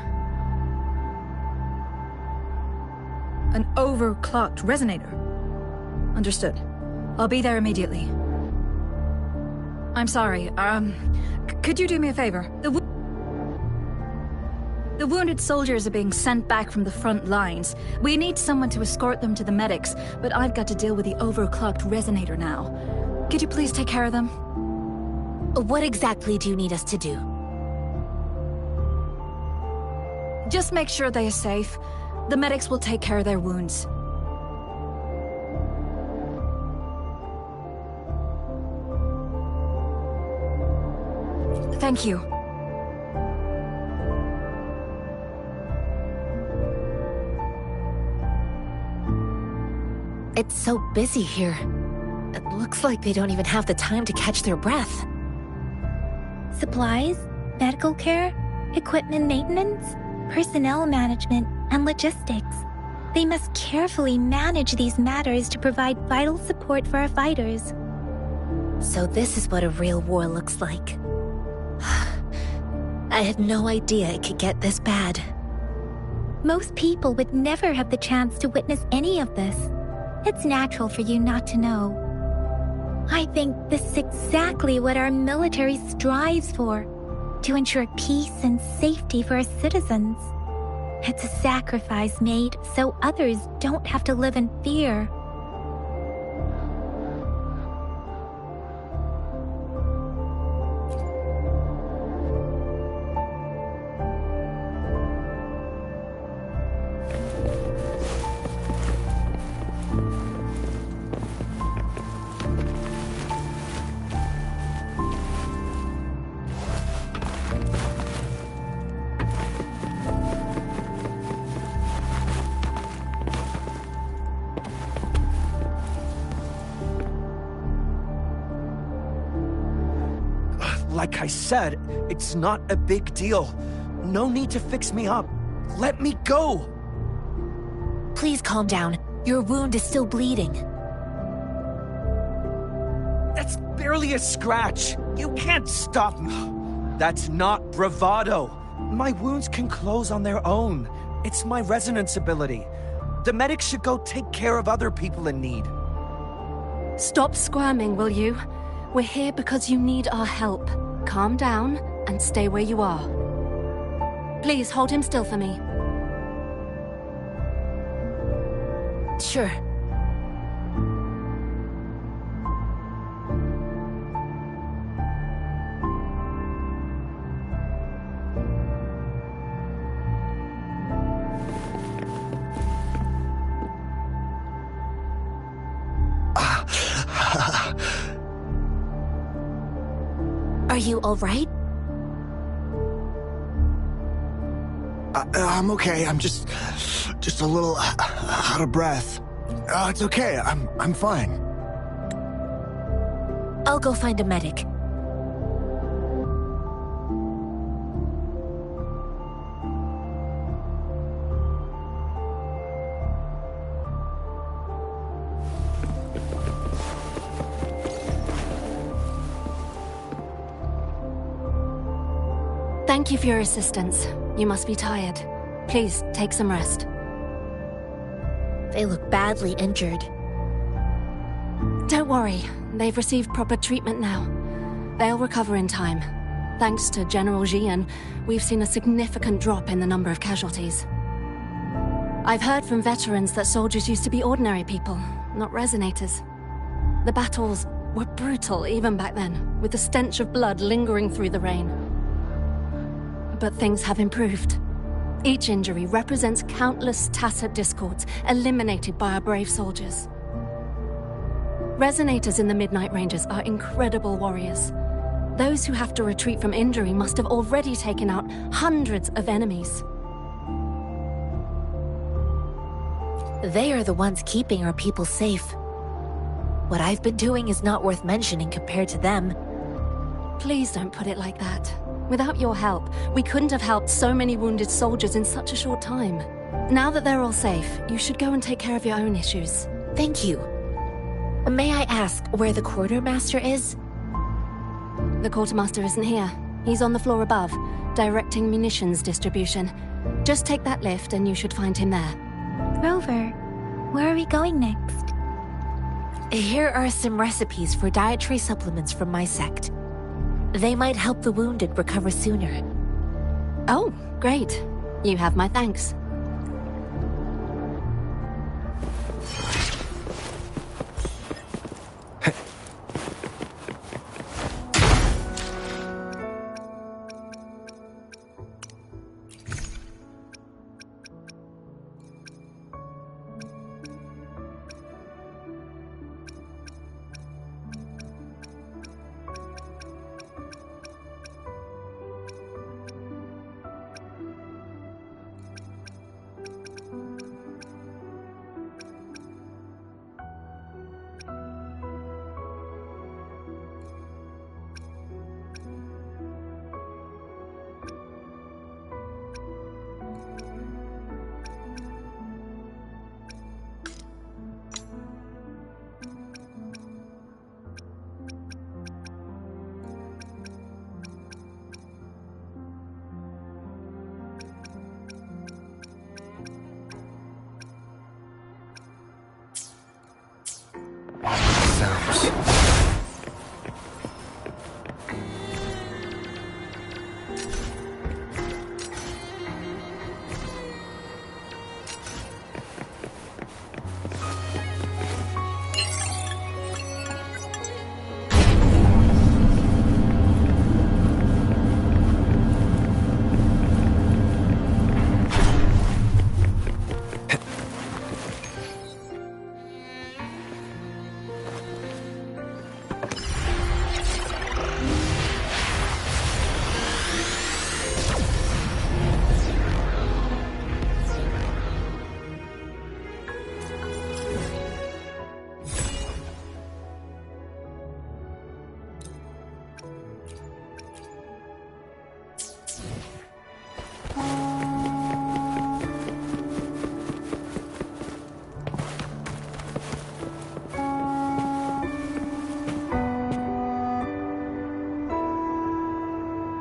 An overclocked resonator. Understood. I'll be there immediately. I'm sorry, could you do me a favor? The wounded soldiers are being sent back from the front lines. We need someone to escort them to the medics, but I've got to deal with the overclocked resonator now. Could you please take care of them? What exactly do you need us to do? Just make sure they are safe. The medics will take care of their wounds. Thank you. It's so busy here. It looks like they don't even have the time to catch their breath. Supplies, medical care, equipment maintenance, personnel management, and logistics. They must carefully manage these matters to provide vital support for our fighters. So this is what a real war looks like. I had no idea it could get this bad. Most people would never have the chance to witness any of this. It's natural for you not to know. I think this is exactly what our military strives for, to ensure peace and safety for our citizens. It's a sacrifice made so others don't have to live in fear. Like I said, it's not a big deal. No need to fix me up. Let me go! Please calm down. Your wound is still bleeding. That's barely a scratch. You can't stop me. That's not bravado. My wounds can close on their own. It's my resonance ability. The medics should go take care of other people in need. Stop squirming, will you? We're here because you need our help. Calm down and stay where you are. Please hold him still for me. Sure. Are you all right? I'm okay. I'm just a little out of breath. It's okay. I'm fine. I'll go find a medic. Thank you for your assistance. You must be tired. Please, take some rest. They look badly injured. Don't worry. They've received proper treatment now. They'll recover in time. Thanks to General Jian, we've seen a significant drop in the number of casualties. I've heard from veterans that soldiers used to be ordinary people, not resonators. The battles were brutal even back then, with the stench of blood lingering through the rain. But things have improved. Each injury represents countless tacit discords eliminated by our brave soldiers. Resonators in the Midnight Rangers are incredible warriors. Those who have to retreat from injury must have already taken out hundreds of enemies. They are the ones keeping our people safe. What I've been doing is not worth mentioning compared to them. Please don't put it like that. Without your help, we couldn't have helped so many wounded soldiers in such a short time. Now that they're all safe, you should go and take care of your own issues. Thank you. May I ask where the quartermaster is? The quartermaster isn't here. He's on the floor above, directing munitions distribution. Just take that lift and you should find him there. Rover, where are we going next? Here are some recipes for dietary supplements from my sect. They might help the wounded recover sooner. Oh, great. You have my thanks.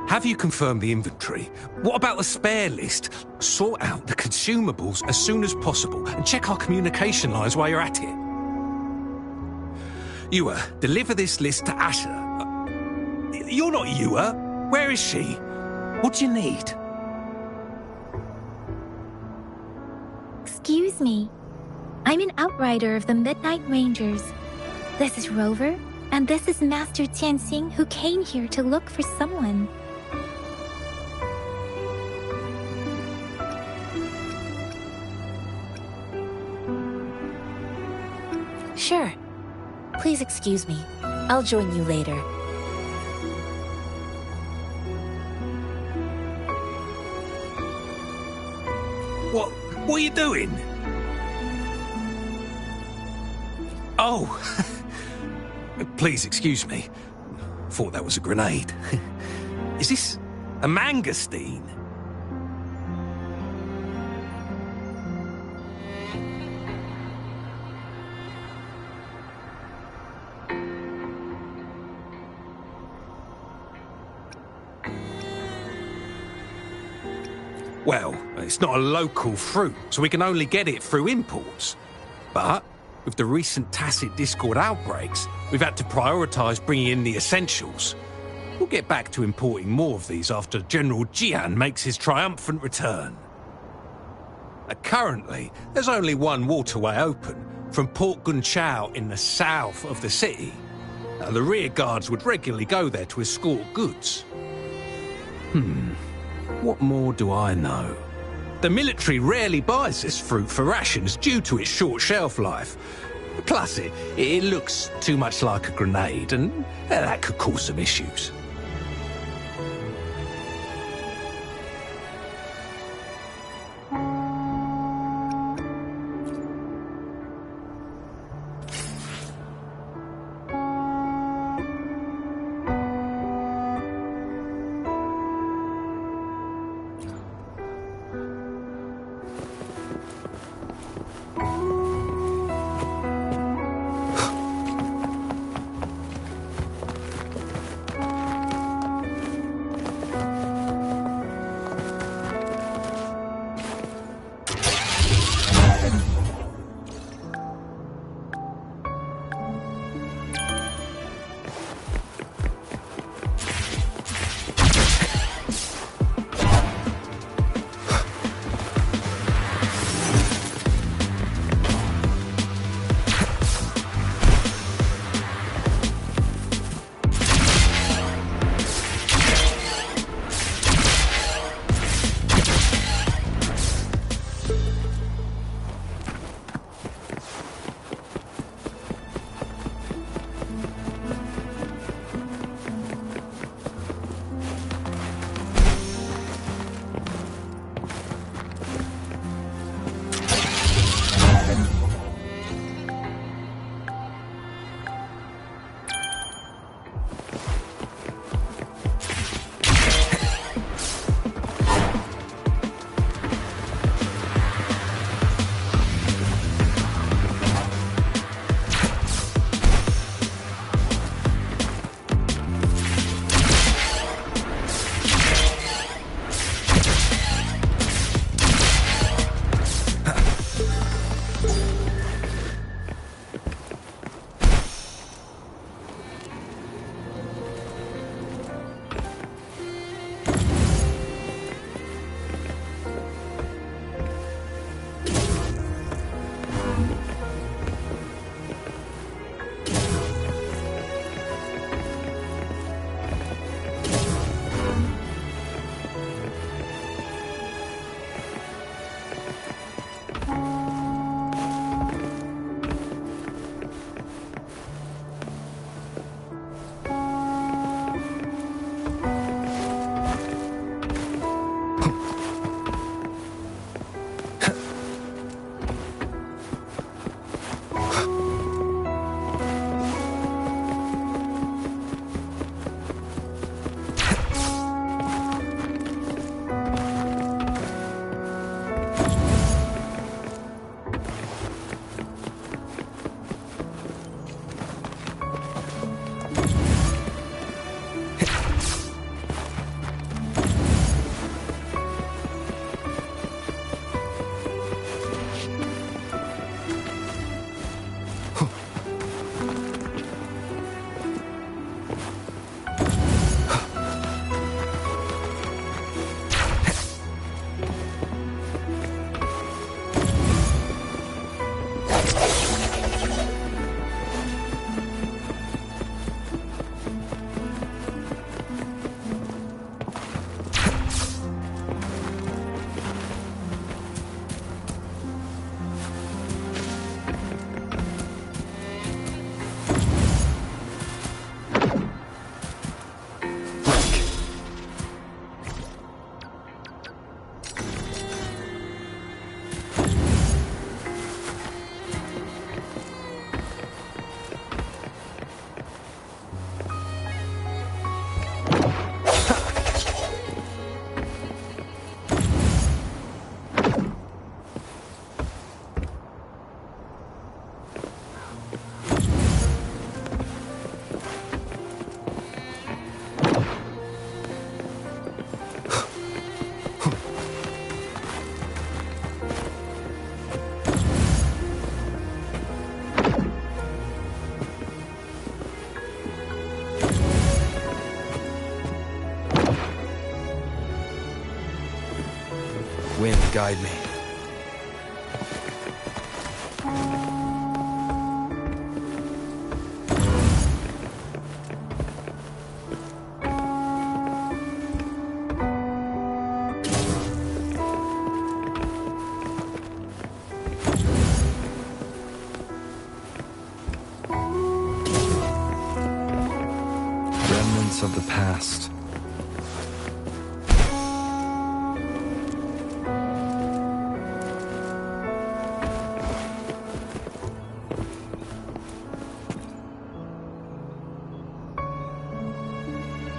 Have you confirmed the inventory? What about the spare list? Sort out the consumables as soon as possible and check our communication lines while you're at it. Ewa, deliver this list to Asher. You're not Ewa. Where is she? What do you need? Excuse me. I'm an outrider of the Midnight Rangers. This is Rover, and this is Master Tianxing, who came here to look for someone. Sure. Please excuse me. I'll join you later. What are you doing? Oh, please excuse me. Thought that was a grenade. Is this a mangosteen? Well, it's not a local fruit, so we can only get it through imports. But with the recent tacit Discord outbreaks, we've had to prioritise bringing in the essentials. We'll get back to importing more of these after General Jian makes his triumphant return. Currently, there's only one waterway open, from Port Gunchao in the south of the city. The rear guards would regularly go there to escort goods. What more do I know? The military rarely buys this fruit for rations due to its short shelf life. Plus, it looks too much like a grenade, and that could cause some issues. wind guide me. Remnants of the past.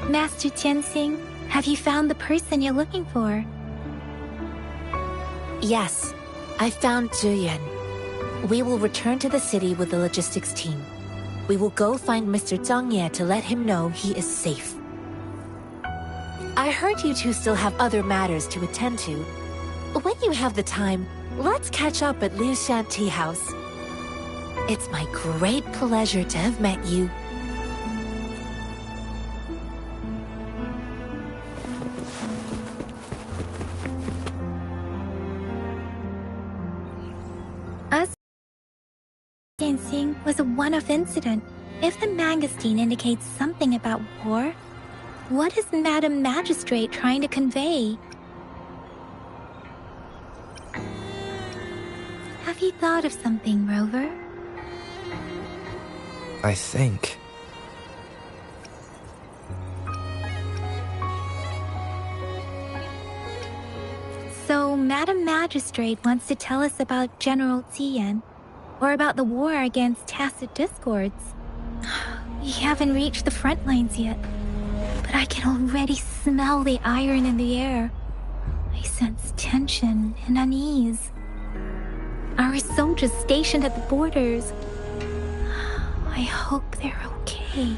Master Tianxing, have you found the person you're looking for? Yes, I found Zhi Yuan. We will return to the city with the logistics team. We will go find Mr. Zhang Ye to let him know he is safe. I heard you two still have other matters to attend to. When you have the time, let's catch up at Liu Shan Tea House. It's my great pleasure to have met you. Dancing was a one-off incident. If the magazine indicates something about war, what is Madam Magistrate trying to convey? Have you thought of something, Rover? I think. So, Madam Magistrate wants to tell us about General Tian, or about the war against tacit discords. We haven't reached the front lines yet, but I can already smell the iron in the air. I sense tension and unease. Our soldiers stationed at the borders. I hope they're okay.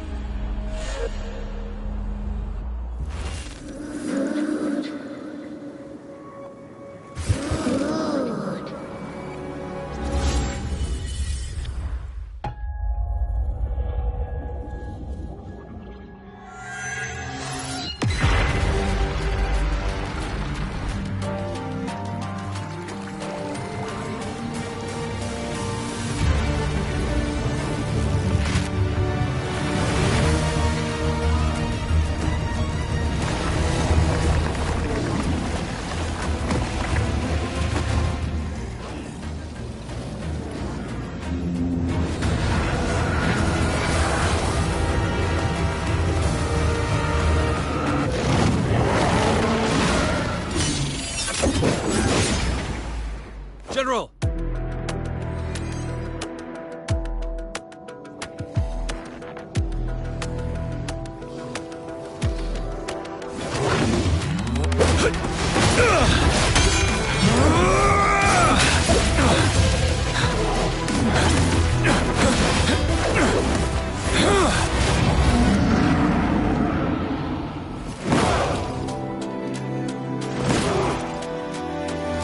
General!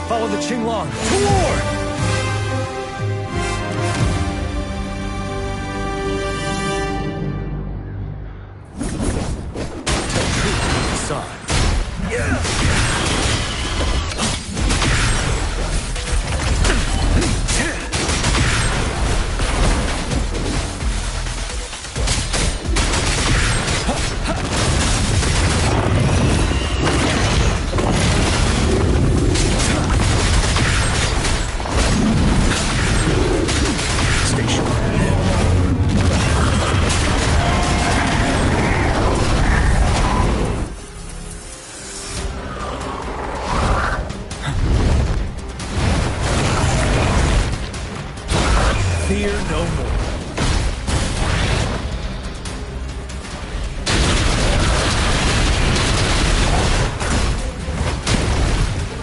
Follow the Qinglong to war! Fear no more.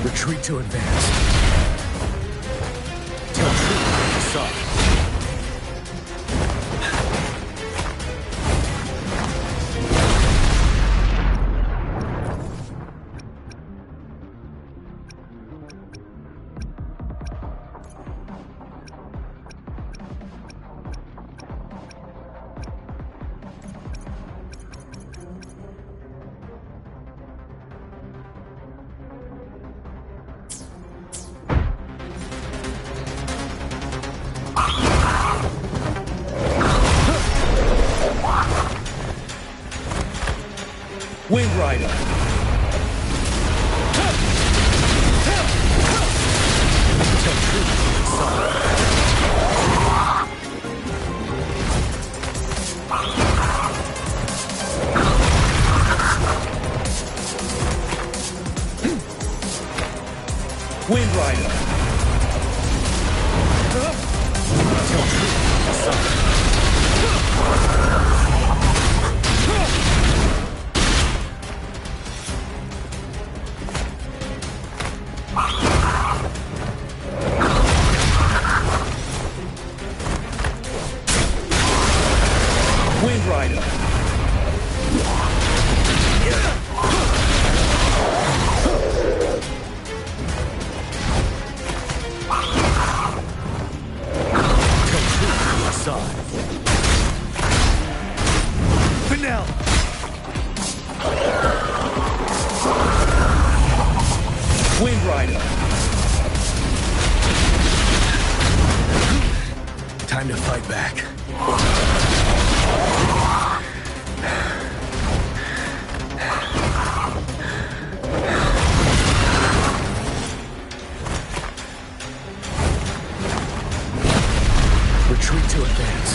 Retreat to advance. Tell truth, decide. Rider. Until truth is solved. Wind Rider. Until truth is solved. Wind Rider. Vanilla. Wind Rider. Time to fight back. Retreat to advance.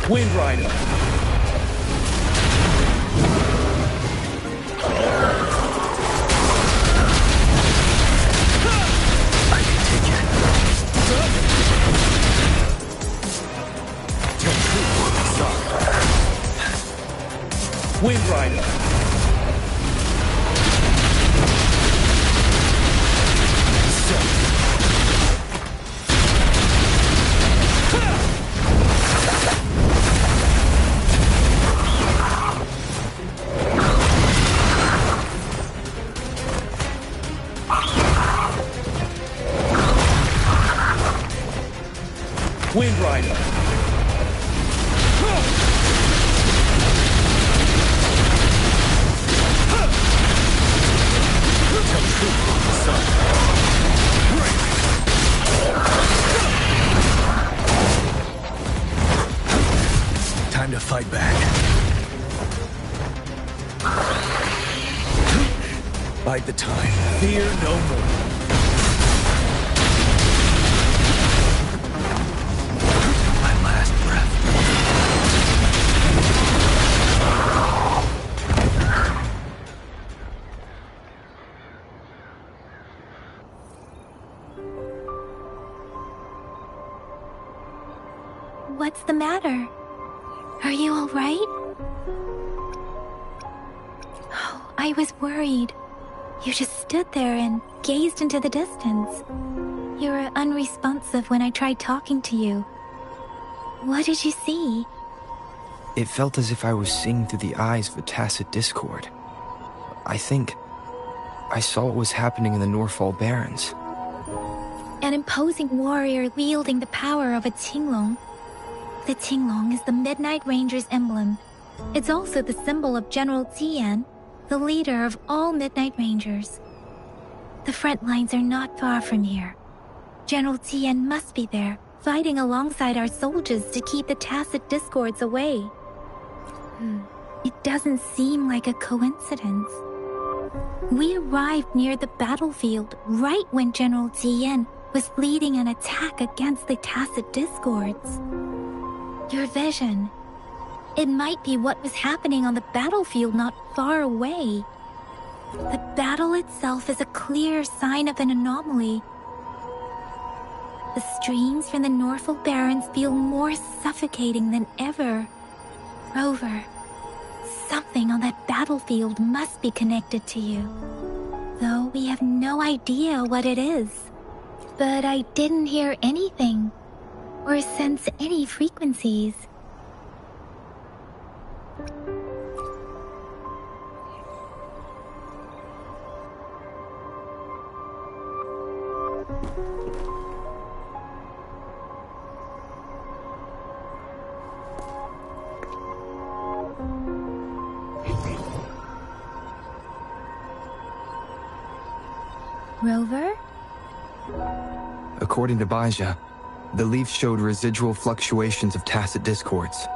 Wind Rider. I can take it. Till truth is solved. Wind Rider. Wind Rider. Time to fight back. Bide the time. Fear no more. What's the matter? Are you all right? Oh, I was worried. You just stood there and gazed into the distance. You were unresponsive when I tried talking to you. What did you see? It felt as if I was seeing through the eyes of a tacit discord. I think I saw what was happening in the Norfall Barrens. An imposing warrior wielding the power of a Tinglong. The Tinglong is the Midnight Ranger's emblem. It's also the symbol of General Tian, the leader of all Midnight Rangers. The front lines are not far from here. General Tian must be there, fighting alongside our soldiers to keep the tacit discords away. It doesn't seem like a coincidence. We arrived near the battlefield right when General Tian was leading an attack against the tacit discords. Your vision. It might be what was happening on the battlefield not far away. The battle itself is a clear sign of an anomaly. The streams from the Norfall Barrens feel more suffocating than ever. Rover, something on that battlefield must be connected to you. Though we have no idea what it is. But I didn't hear anything, or sense any frequencies. Rover? According to Baija, the leaf showed residual fluctuations of tacit discords.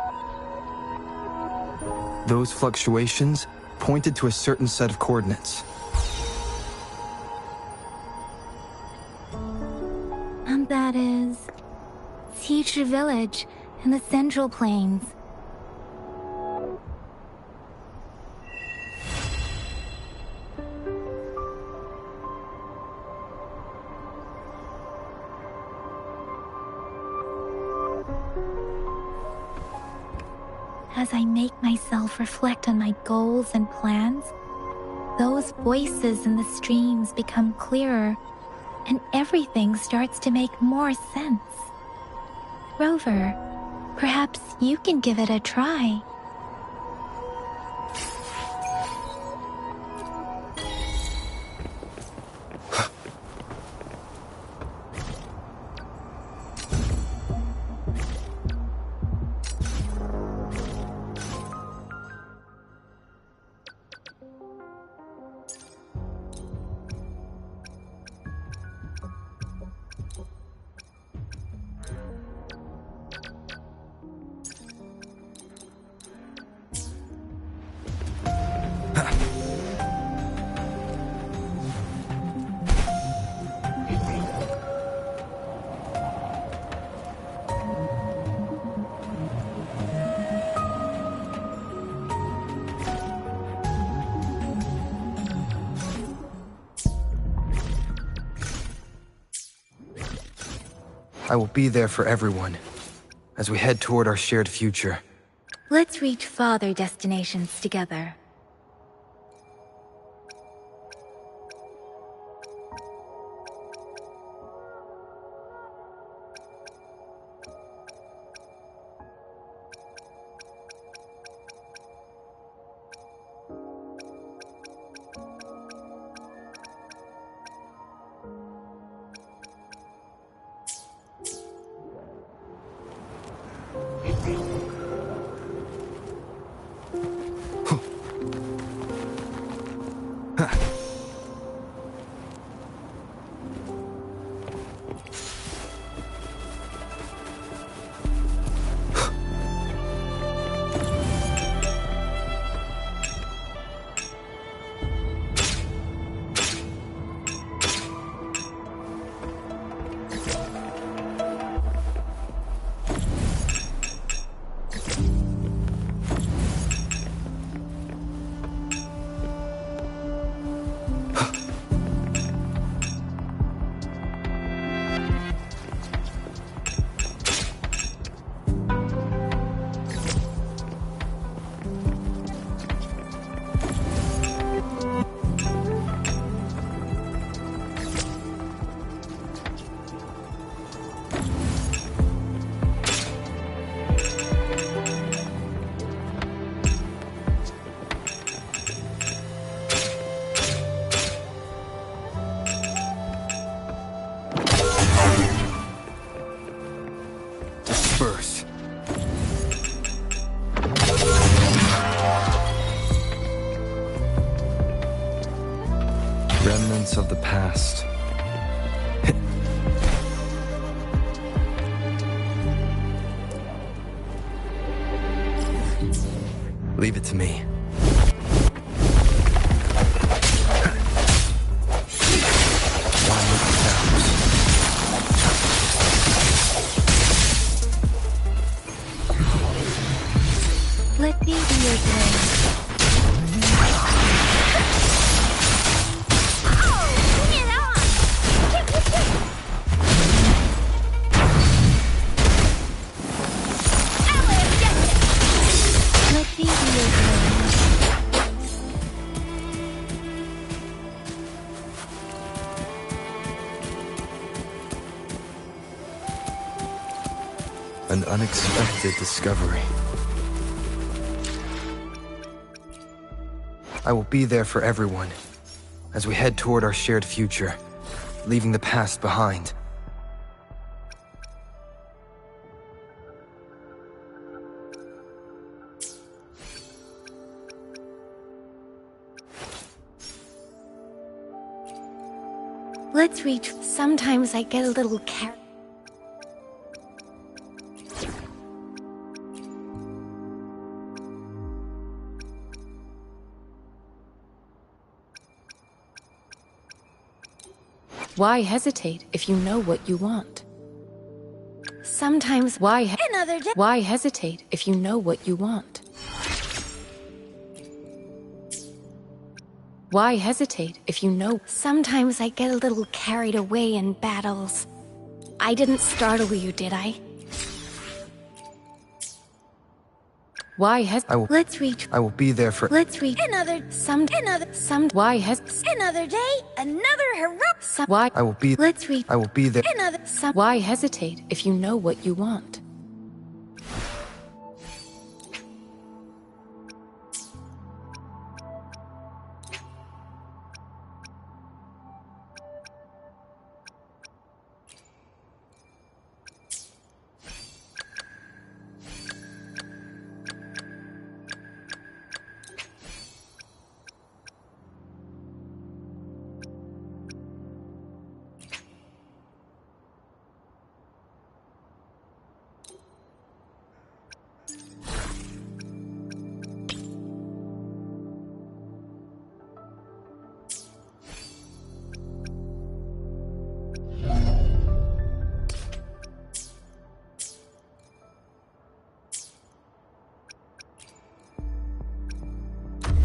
Those fluctuations pointed to a certain set of coordinates. And that is... Teacher Village in the Central Plains. As I make myself reflect on my goals and plans, those voices in the streams become clearer, and everything starts to make more sense. Rover, perhaps you can give it a try. I will be there for everyone as we head toward our shared future. Let's reach farther destinations together. Disperse. Remnants of the past. Leave it to me. Let me be your guide. Let me be your guide. An unexpected discovery. I will be there for everyone as we head toward our shared future, leaving the past behind. Let's reach. Sometimes I get a little carried. Why hesitate if you know what you want? Sometimes another day. Why hesitate if you know what you want? Why hesitate if you know? Sometimes I get a little carried away in battles. I didn't startle you, did I? Why has Let's reach. I will be there for. Let's reach another Why has another day, another heroic. Why I will be. Let's reach I will be there. another Why hesitate if you know what you want?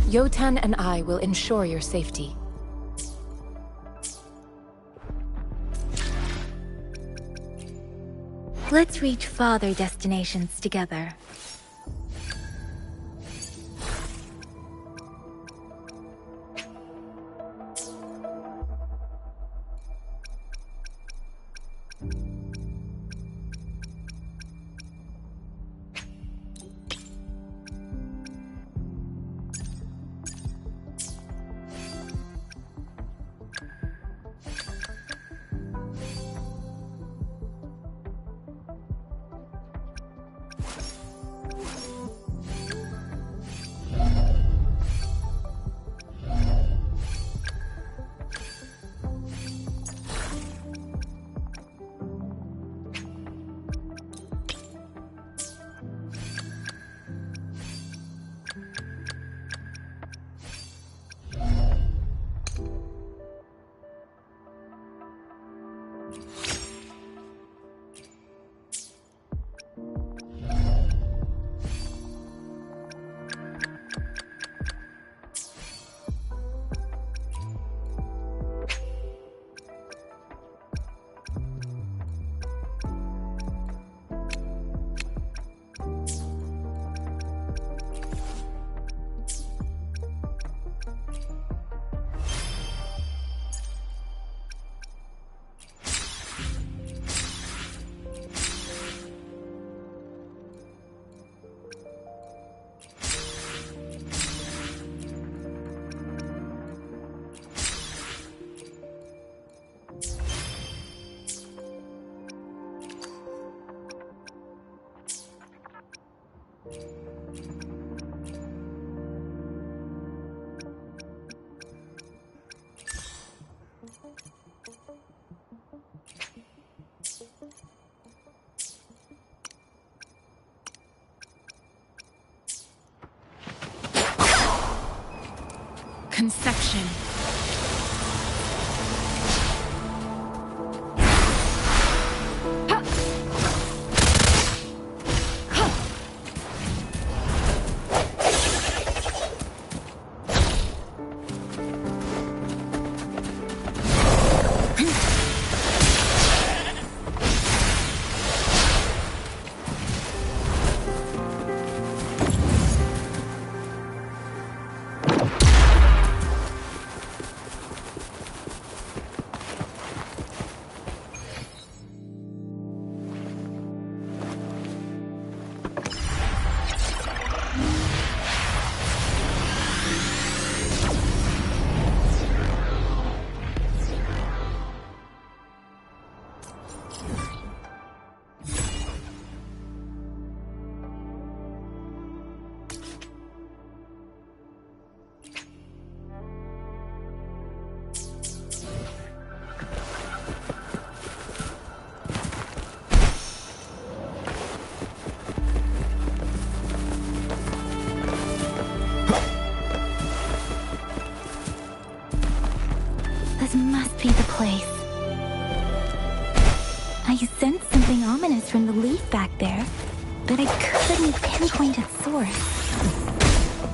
Yotan and I will ensure your safety. Let's reach farther destinations together. Conception. This must be the place. I sensed something ominous from the leaf back there, but I couldn't pinpoint its source.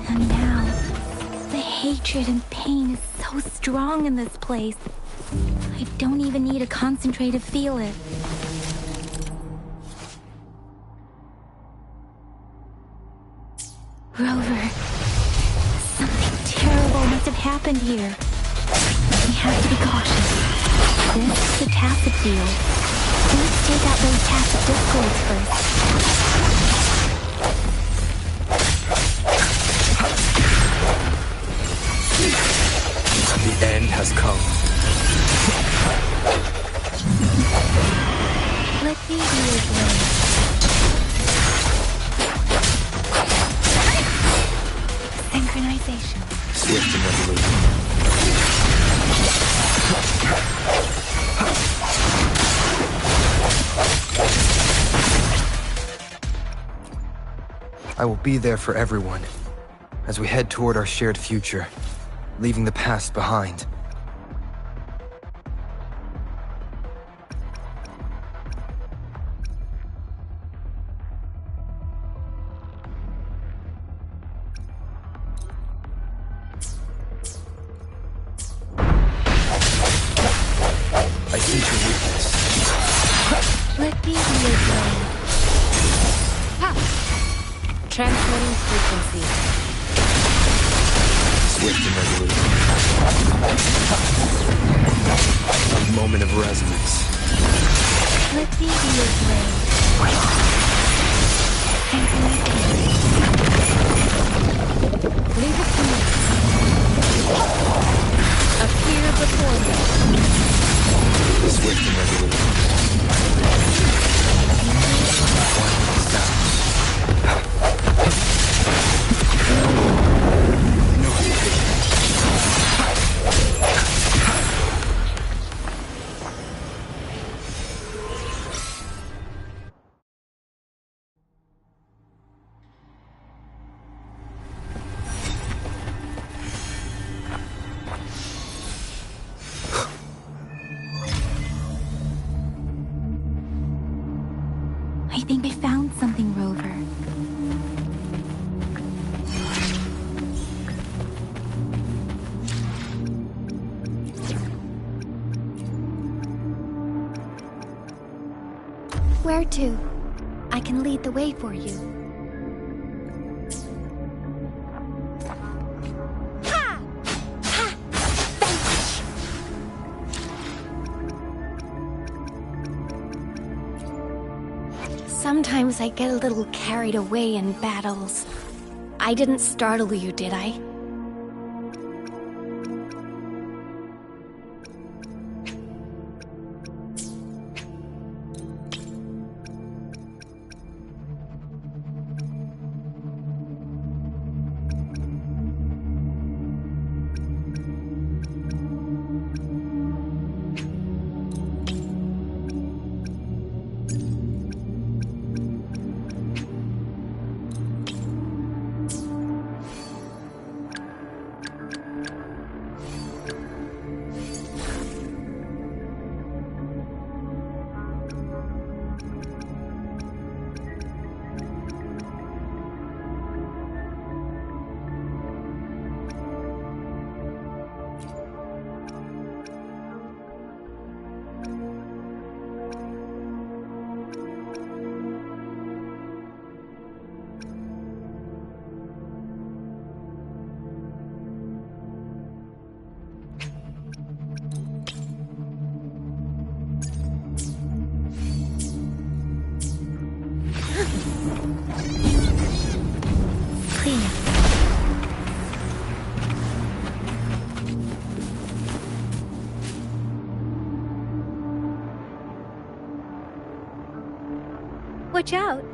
And now, the hatred and pain is so strong in this place. I don't even need a concentrate to feel it. Rover, something terrible must have happened here. We have to be cautious. This is the tacit field. Let's take out those tacit discords first. The end has come. Let me be your blade. Synchronization. Swift and resolute. I will be there for everyone as we head toward our shared future, leaving the past behind. I sense your weakness. Let me be your blade. Transmitting frequency. Swift and resolute. A moment of resonance. Let me be your blade. Leave it to me. Appear before me. Swift and resolute. No hesitation. I think I found something, Rover. Where to? I can lead the way for you. Ha! Ha! Vanquish! Sometimes I get a little carried away in battles. I didn't startle you, did I? Watch out.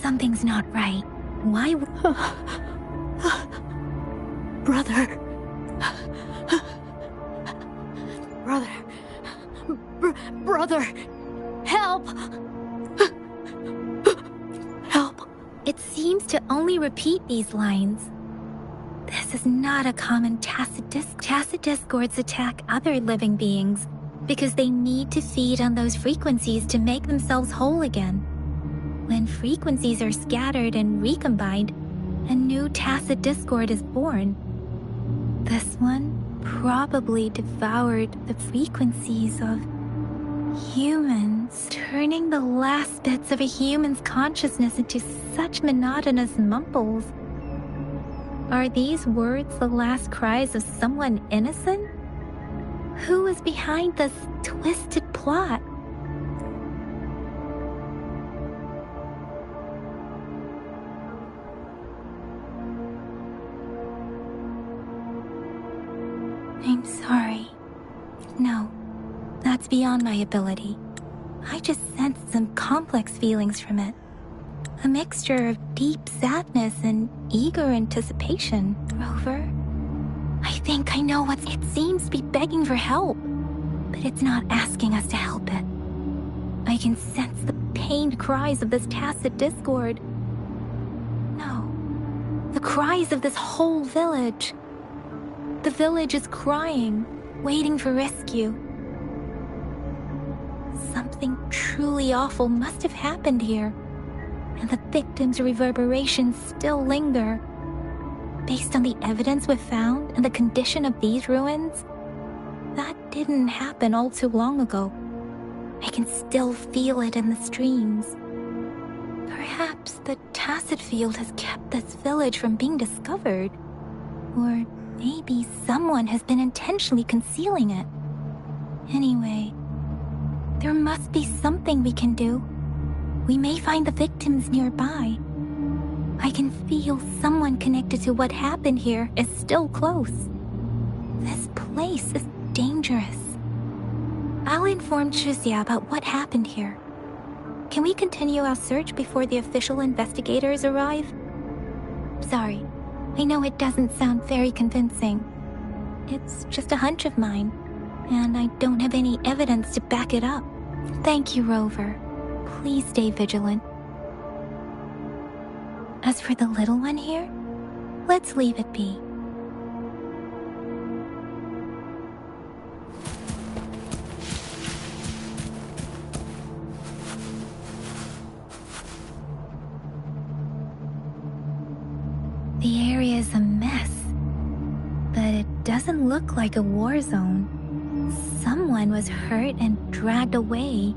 Something's not right. Why? Brother. Brother. Help! Help. It seems to only repeat these lines. This This is not a common tacit discord. Tacit discords attack other living beings because they need to feed on those frequencies to make themselves whole again. When frequencies are scattered and recombined, a new tacit discord is born. This one probably devoured the frequencies of humans, turning the last bits of a human's consciousness into such monotonous mumbles. Are these words the last cries of someone innocent? Who is behind this twisted plot? I'm sorry. No, that's beyond my ability. I just sensed some complex feelings from it. A mixture of deep sadness and eager anticipation. Rover, I think I know what it seems to be begging for help, but it's not asking us to help it. I can sense the pained cries of this tacit discord. No, the cries of this whole village. The village is crying, waiting for rescue. Something truly awful must have happened here, and the victims' reverberations still linger. Based on the evidence we've found and the condition of these ruins, that didn't happen all too long ago. I can still feel it in the streams. Perhaps the tacit field has kept this village from being discovered, or maybe someone has been intentionally concealing it. Anyway, there must be something we can do. We may find the victims nearby. I can feel someone connected to what happened here is still close. This place is dangerous. I'll inform Chuzia about what happened here. Can we continue our search before the official investigators arrive? Sorry, I know it doesn't sound very convincing. It's just a hunch of mine, and I don't have any evidence to back it up. Thank you, Rover. Please stay vigilant. As for the little one here, let's leave it be. The area is a mess, but it doesn't look like a war zone. Someone was hurt and dragged away.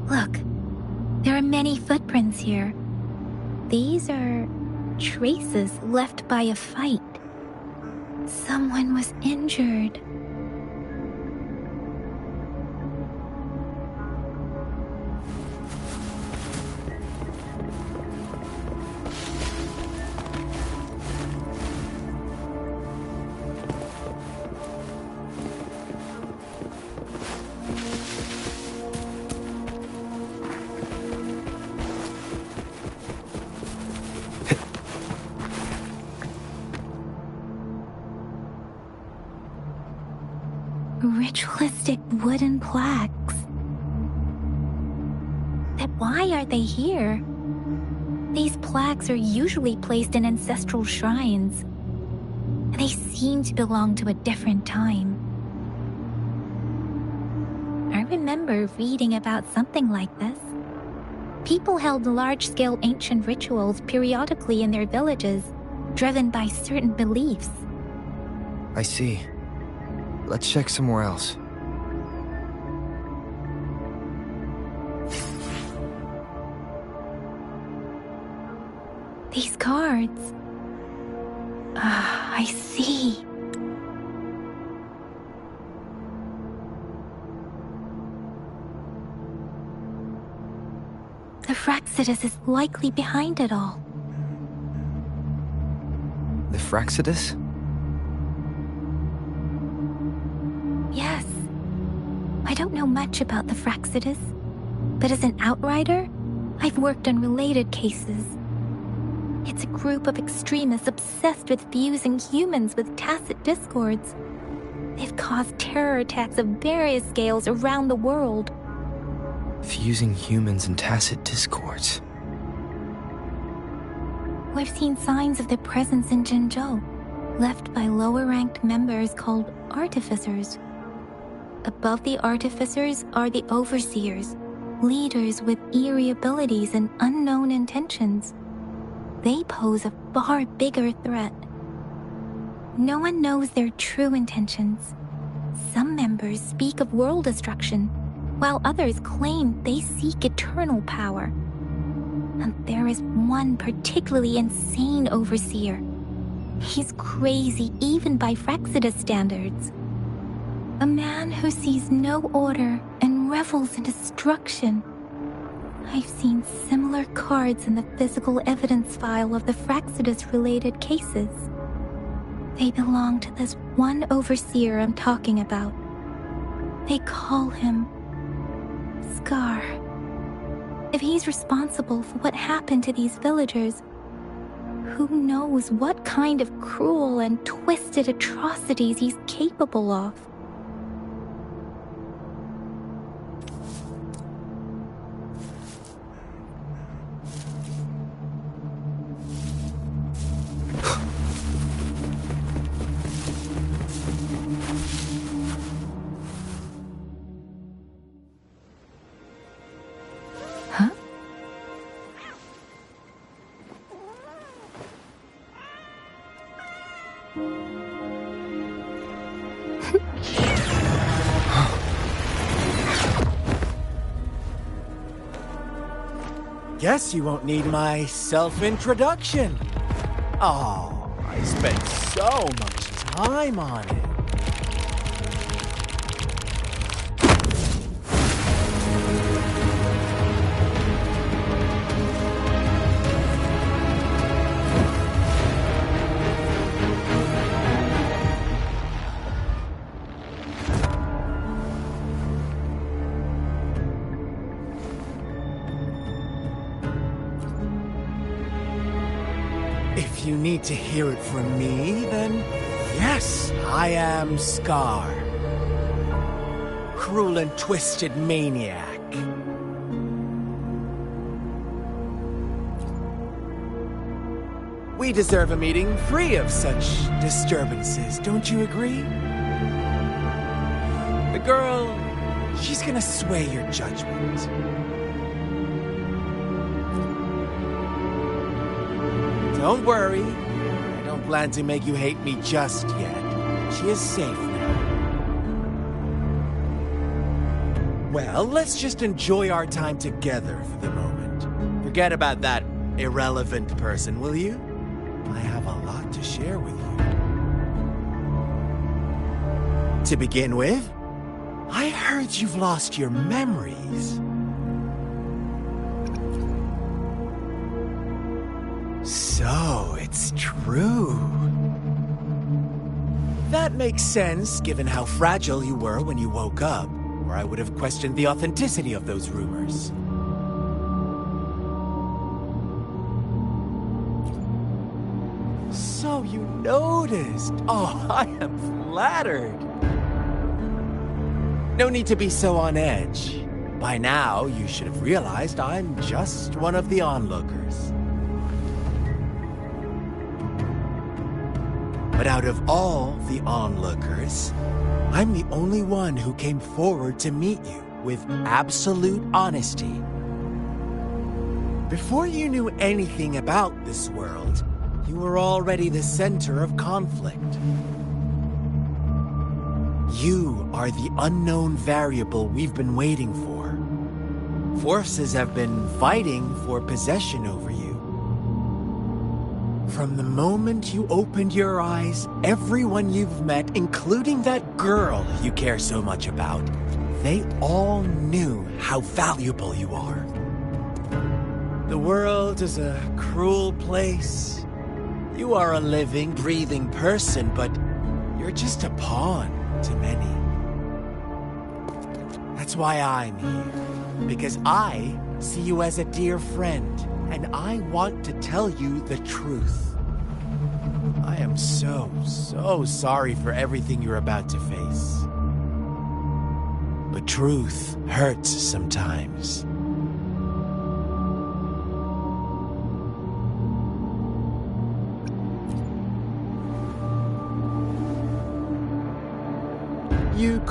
Look, there are many footprints here. These are traces left by a fight. Someone was injured. Ritualistic wooden plaques. But why are they here? These plaques are usually placed in ancestral shrines. They seem to belong to a different time. I remember reading about something like this. People held large-scale ancient rituals periodically in their villages, driven by certain beliefs. I see. Let's check somewhere else. These cards. I see. The Fraxidus is likely behind it all. The Fraxidus? Yes. I don't know much about the Fraxidus, but as an outrider, I've worked on related cases. It's a group of extremists obsessed with fusing humans with tacit discords. They've caused terror attacks of various scales around the world. Fusing humans and tacit discords. We've seen signs of their presence in Jinzhou, left by lower-ranked members called artificers. Above the artificers are the overseers, leaders with eerie abilities and unknown intentions. They pose a far bigger threat. No one knows their true intentions. Some members speak of world destruction, while others claim they seek eternal power. And there is one particularly insane overseer. He's crazy even by Fraxidus standards. A man who sees no order and revels in destruction. I've seen similar cards in the physical evidence file of the Fraxidus-related cases. They belong to this one overseer I'm talking about. They call him Scar. If he's responsible for what happened to these villagers, who knows what kind of cruel and twisted atrocities he's capable of? Guess you won't need my self-introduction. Oh, I spent so much time on it. If you need to hear it from me, then yes, I am Scar. Cruel and twisted maniac. We deserve a meeting free of such disturbances, don't you agree? The girl, she's gonna sway your judgment. Don't worry, I don't plan to make you hate me just yet. She is safe now. Well, let's just enjoy our time together for the moment. Forget about that irrelevant person, will you? I have a lot to share with you. To begin with, I heard you've lost your memories. So, it's true. That makes sense, given how fragile you were when you woke up, or I would have questioned the authenticity of those rumors. So you noticed. Oh, I am flattered. No need to be so on edge. By now, you should have realized I'm just one of the onlookers. But out of all the onlookers, I'm the only one who came forward to meet you with absolute honesty. Before you knew anything about this world, you were already the center of conflict. You are the unknown variable we've been waiting for. Forces have been fighting for possession over you. From the moment you opened your eyes, everyone you've met, including that girl you care so much about, they all knew how valuable you are. The world is a cruel place. You are a living, breathing person, but you're just a pawn to many. That's why I'm here, because I see you as a dear friend, and I want to tell you the truth. I am so sorry for everything you're about to face. But truth hurts sometimes.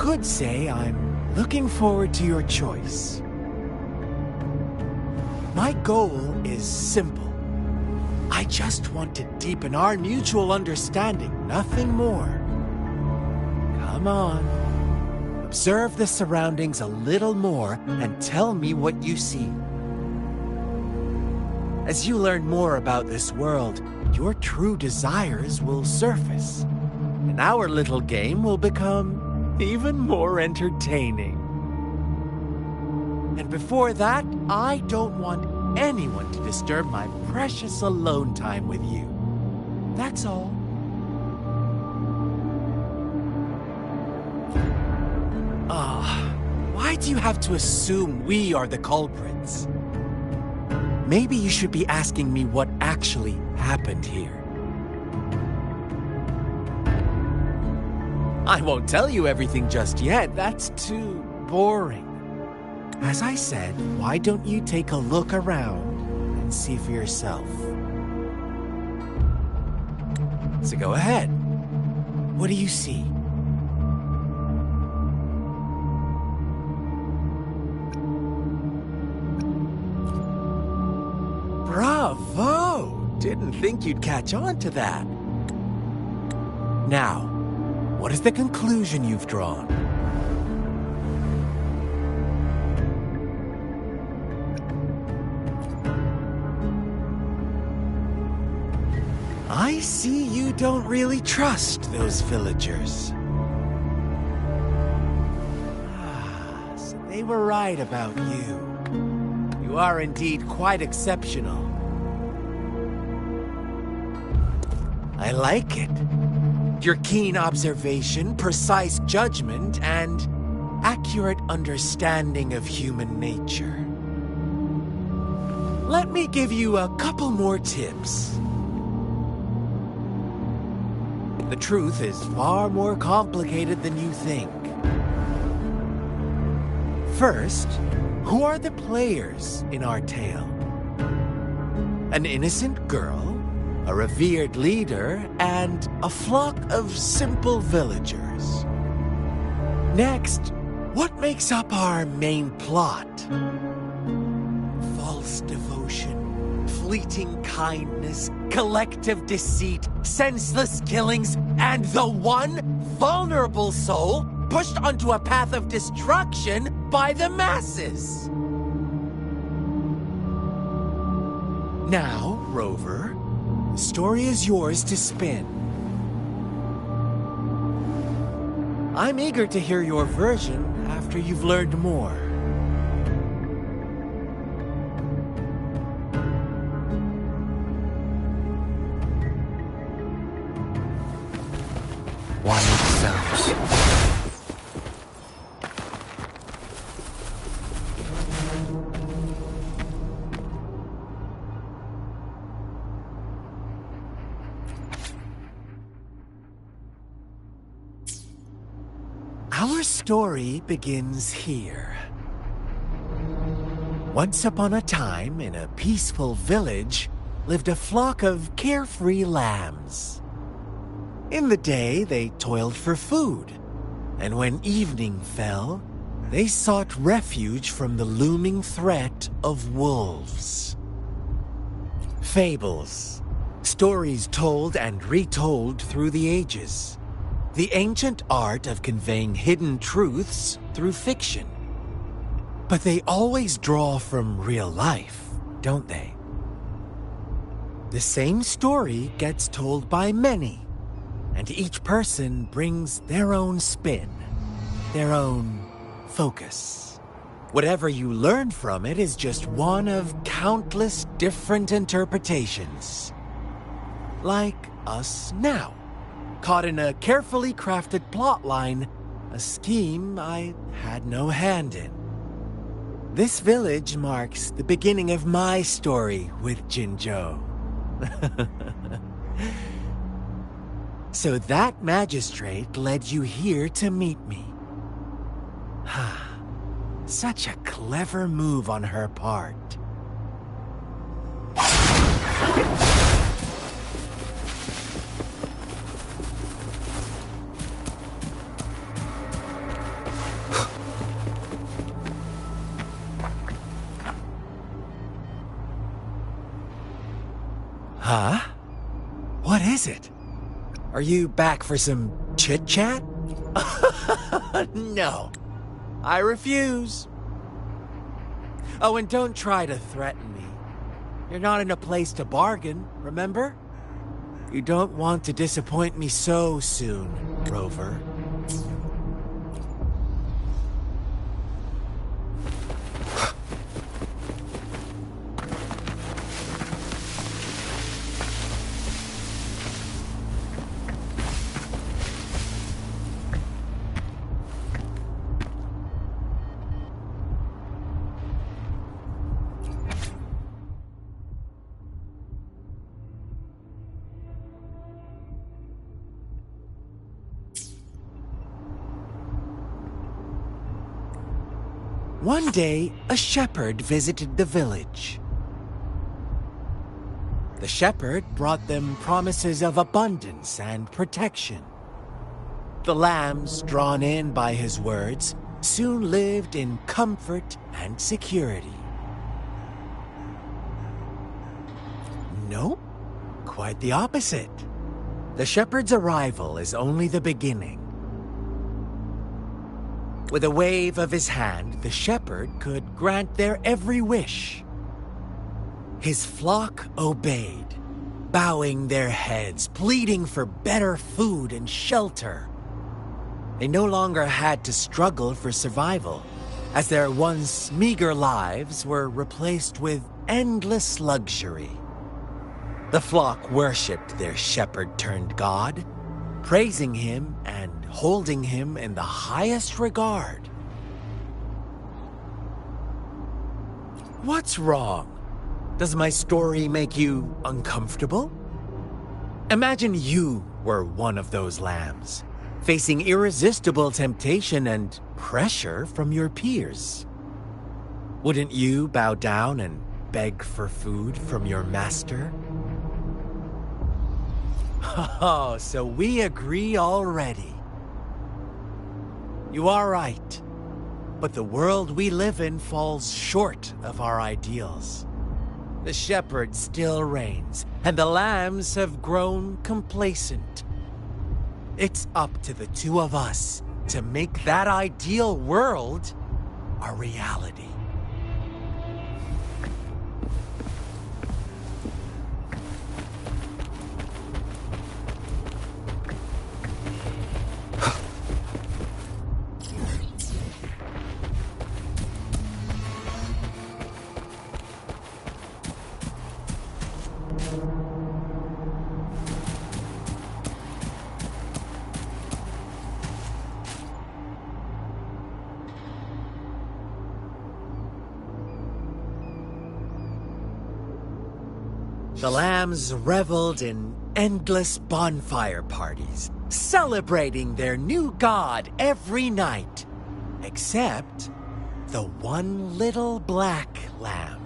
could say I'm looking forward to your choice. My goal is simple. I just want to deepen our mutual understanding, nothing more. Come on. Observe the surroundings a little more and tell me what you see. As you learn more about this world, your true desires will surface, and our little game will become even more entertaining. And before that, I don't want anyone to disturb my precious alone time with you. That's all. Why do you have to assume we are the culprits? Maybe you should be asking me what actually happened here. I won't tell you everything just yet. That's too boring. As I said, why don't you take a look around and see for yourself? So go ahead. What do you see? Bravo! Didn't think you'd catch on to that. Now, what is the conclusion you've drawn? I see you don't really trust those villagers. So they were right about you. You are indeed quite exceptional. I like it. Your keen observation, precise judgment, and accurate understanding of human nature. Let me give you a couple more tips. The truth is far more complicated than you think. First, who are the players in our tale? An innocent girl, a revered leader, and a flock of simple villagers. Next, what makes up our main plot? False devotion, fleeting kindness, collective deceit, senseless killings, and the one vulnerable soul pushed onto a path of destruction by the masses. Now, Rover, the story is yours to spin. I'm eager to hear your version after you've learned more. Wild sounds. Our story begins here. Once upon a time, in a peaceful village, lived a flock of carefree lambs. In the day, they toiled for food, and when evening fell, they sought refuge from the looming threat of wolves. Fables, stories told and retold through the ages. The ancient art of conveying hidden truths through fiction. But they always draw from real life, don't they? The same story gets told by many, and each person brings their own spin, their own focus. Whatever you learn from it is just one of countless different interpretations. Like us now. Caught in a carefully crafted plotline, a scheme I had no hand in. This village marks the beginning of my story with Jinzhou. So that magistrate led you here to meet me. Such a clever move on her part. Huh? What is it? Are you back for some chit-chat? No. I refuse. Oh, and don't try to threaten me. You're not in a place to bargain, remember? You don't want to disappoint me so soon, Rover. One day, a shepherd visited the village. The shepherd brought them promises of abundance and protection. The lambs, drawn in by his words, soon lived in comfort and security. Nope, quite the opposite. The shepherd's arrival is only the beginning. With a wave of his hand, the shepherd could grant their every wish. His flock obeyed, bowing their heads, pleading for better food and shelter. They no longer had to struggle for survival, as their once meager lives were replaced with endless luxury. The flock worshipped their shepherd-turned-god, praising him and holding him in the highest regard. What's wrong? Does my story make you uncomfortable? Imagine you were one of those lambs, facing irresistible temptation and pressure from your peers. Wouldn't you bow down and beg for food from your master? Oh, so we agree already. You are right, but the world we live in falls short of our ideals. The shepherd still reigns, and the lambs have grown complacent. It's up to the two of us to make that ideal world a reality. The lambs reveled in endless bonfire parties, celebrating their new god every night, except the one little black lamb.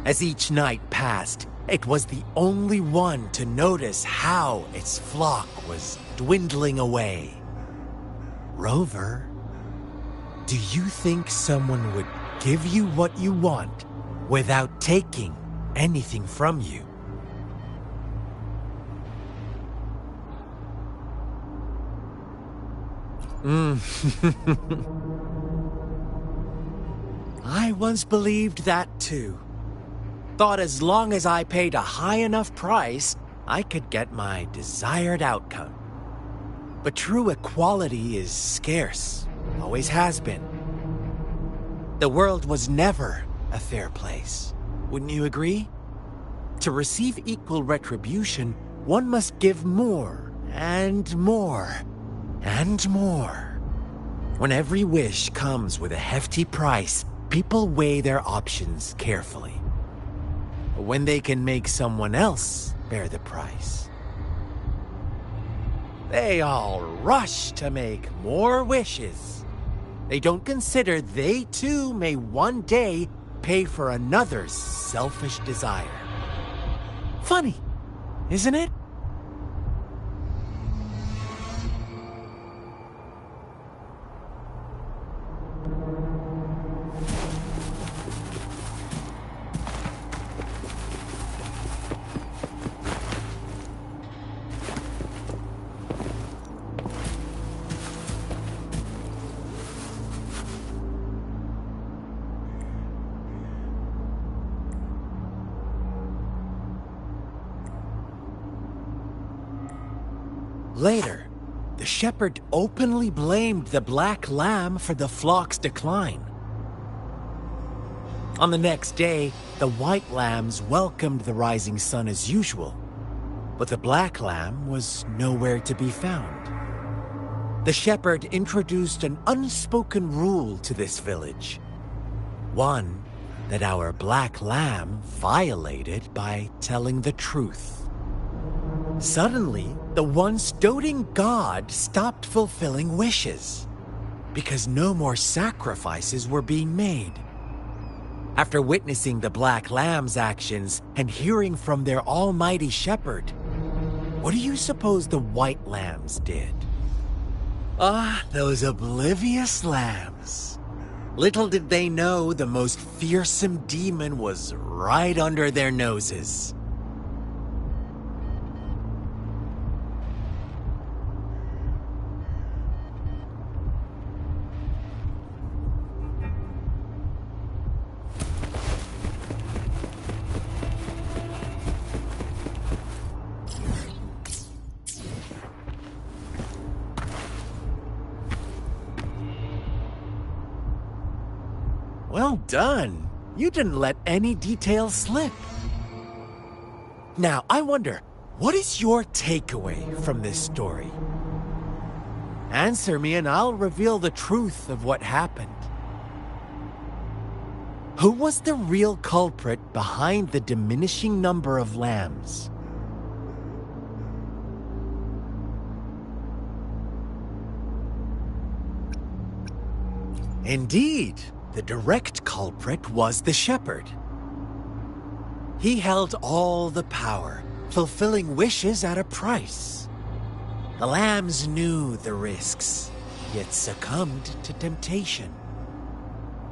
As each night passed, it was the only one to notice how its flock was dwindling away. Rover, do you think someone would give you what you want without taking anything from you? I once believed that too. Thought as long as I paid a high enough price, I could get my desired outcome. But true equality is scarce, always has been. The world was never a fair place. Wouldn't you agree? To receive equal retribution, one must give more, and more, and more. When every wish comes with a hefty price, people weigh their options carefully. When they can make someone else bear the price, they all rush to make more wishes. They don't consider they too may one day pay for another's selfish desire. Funny, isn't it? Later, the shepherd openly blamed the black lamb for the flock's decline. On the next day, the white lambs welcomed the rising sun as usual, but the black lamb was nowhere to be found. The shepherd introduced an unspoken rule to this village. One that our black lamb violated by telling the truth. Suddenly, the once doting god stopped fulfilling wishes, because no more sacrifices were being made. After witnessing the black lamb's actions and hearing from their almighty shepherd, what do you suppose the white lambs did? Ah, those oblivious lambs. Little did they know the most fearsome demon was right under their noses. Well done. You didn't let any details slip. Now, I wonder, what is your takeaway from this story? Answer me and I'll reveal the truth of what happened. Who was the real culprit behind the diminishing number of lambs? Indeed. The direct culprit was the shepherd. He held all the power, fulfilling wishes at a price. The lambs knew the risks, yet succumbed to temptation.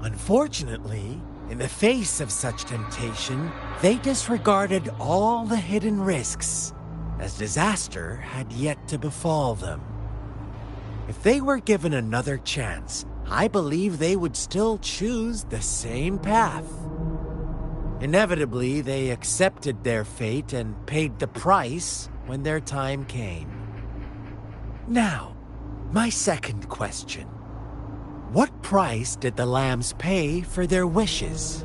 Unfortunately, in the face of such temptation, they disregarded all the hidden risks, as disaster had yet to befall them. If they were given another chance, I believe they would still choose the same path. Inevitably, they accepted their fate and paid the price when their time came. Now, my second question. What price did the lambs pay for their wishes?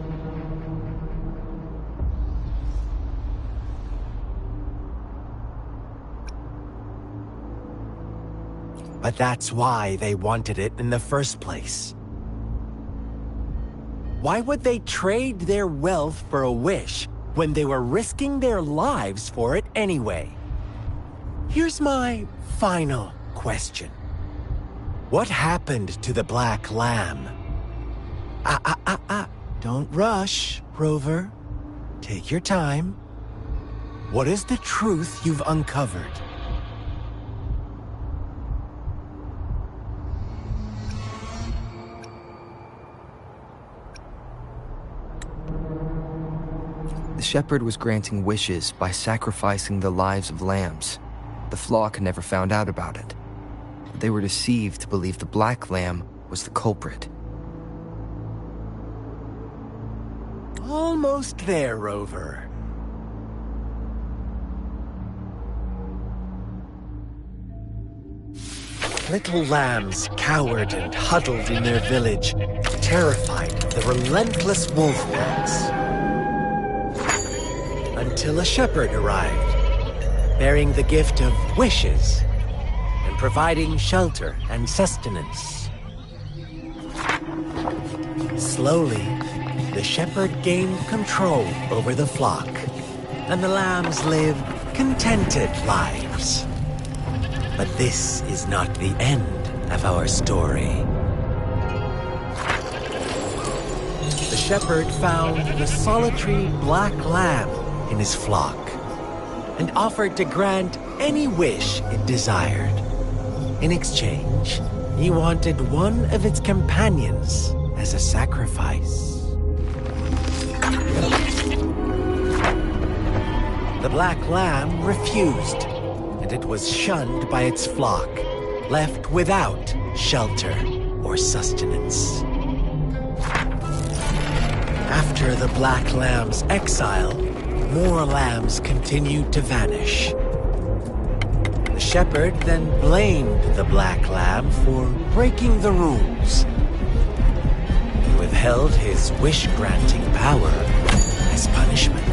But that's why they wanted it in the first place. Why would they trade their wealth for a wish when they were risking their lives for it anyway? Here's my final question. What happened to the black lamb? Don't rush, Rover. Take your time. What is the truth you've uncovered? The shepherd was granting wishes by sacrificing the lives of lambs. The flock never found out about it. They were deceived to believe the black lamb was the culprit. Almost there, Rover. Little lambs cowered and huddled in their village, terrified of the relentless wolf packs. Until a shepherd arrived, bearing the gift of wishes and providing shelter and sustenance. Slowly, the shepherd gained control over the flock, and the lambs lived contented lives. But this is not the end of our story. The shepherd found the solitary black lamb in his flock and offered to grant any wish it desired. In exchange, he wanted one of its companions as a sacrifice. The black lamb refused, and it was shunned by its flock, left without shelter or sustenance. After the black lamb's exile, more lambs continued to vanish. The shepherd then blamed the Black Lamb for breaking the rules. He withheld his wish-granting power as punishment.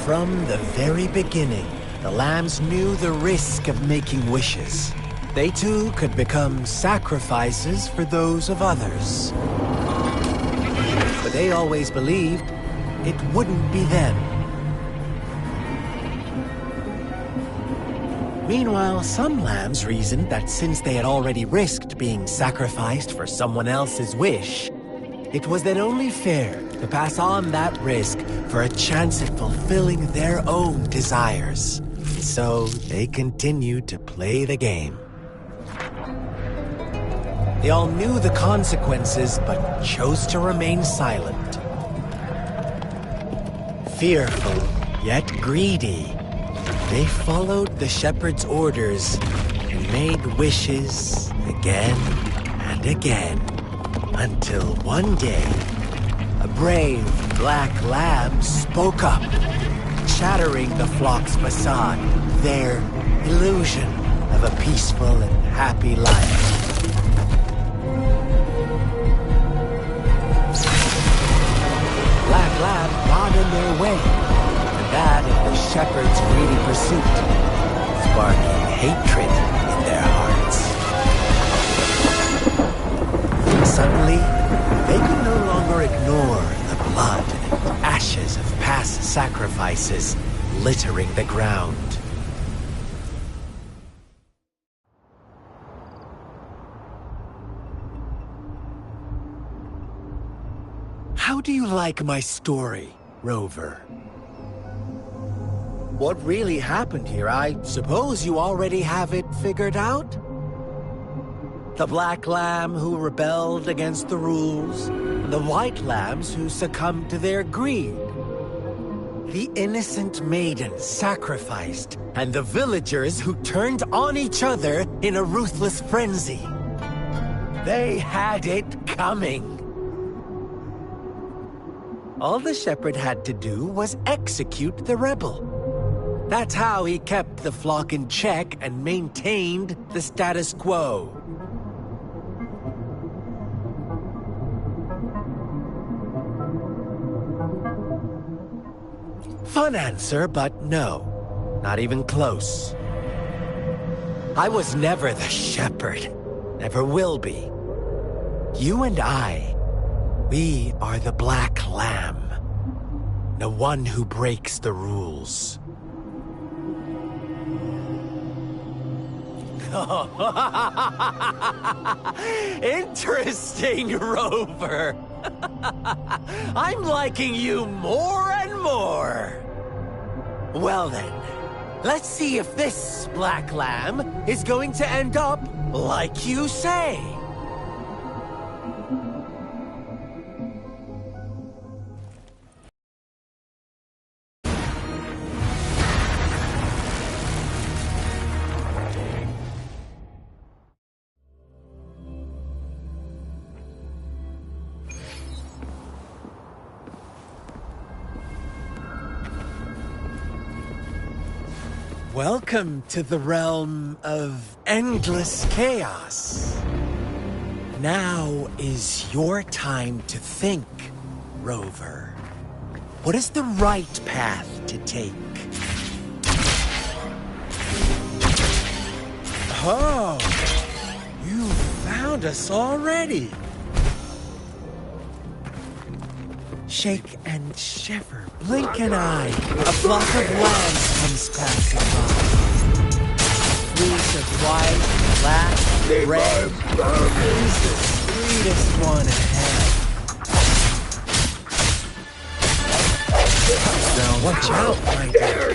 From the very beginning, the lambs knew the risk of making wishes. They too could become sacrifices for those of others. But they always believed it wouldn't be them. Meanwhile, some lambs reasoned that since they had already risked being sacrificed for someone else's wish, it was then only fair to pass on that risk for a chance at fulfilling their own desires. So they continued to play the game. They all knew the consequences, but chose to remain silent. Fearful, yet greedy, they followed the shepherd's orders and made wishes again and again, until one day, a brave black lamb spoke up, shattering the flock's facade, their illusion of a peaceful and happy life. Black Lamb got in their way, and that of the shepherd's greedy pursuit, sparking hatred in their hearts. Suddenly, they could no longer ignore the blood and ashes of past sacrifices littering the ground. How do you like my story, Rover? What really happened here? I suppose you already have it figured out? The black lamb who rebelled against the rules, and the white lambs who succumbed to their greed. The innocent maiden sacrificed, and the villagers who turned on each other in a ruthless frenzy. They had it coming. All the shepherd had to do was execute the rebel. That's how he kept the flock in check and maintained the status quo. Fun answer, but no. Not even close. I was never the shepherd. Never will be. You and I, we are the Black Lamb. The one who breaks the rules. Interesting, Rover. I'm liking you more and more. Well then, let's see if this Black Lamb is going to end up like you say. Welcome to the realm of endless chaos. Now is your time to think, Rover. What is the right path to take? Oh, you found us already. Shake and shiver, blink an eye. A flock of lambs comes passing by. Fleece of white, black, red. Who's the sweetest one ahead? Now watch out, my dear.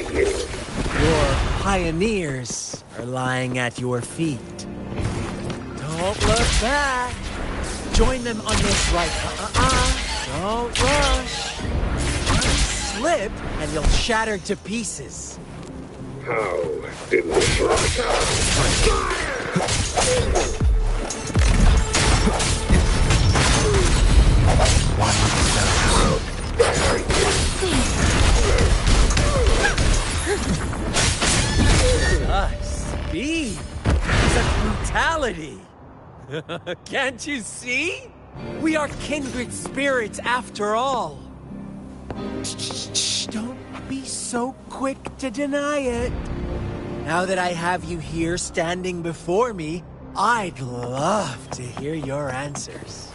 Your pioneers are lying at your feet. Don't look back. Join them on this right. Don't rush. One slip and you'll shatter to pieces. How did we rock out? One Can't you see? We are kindred spirits after all. Shh, don't be so quick to deny it. Now that I have you here standing before me, I'd love to hear your answers.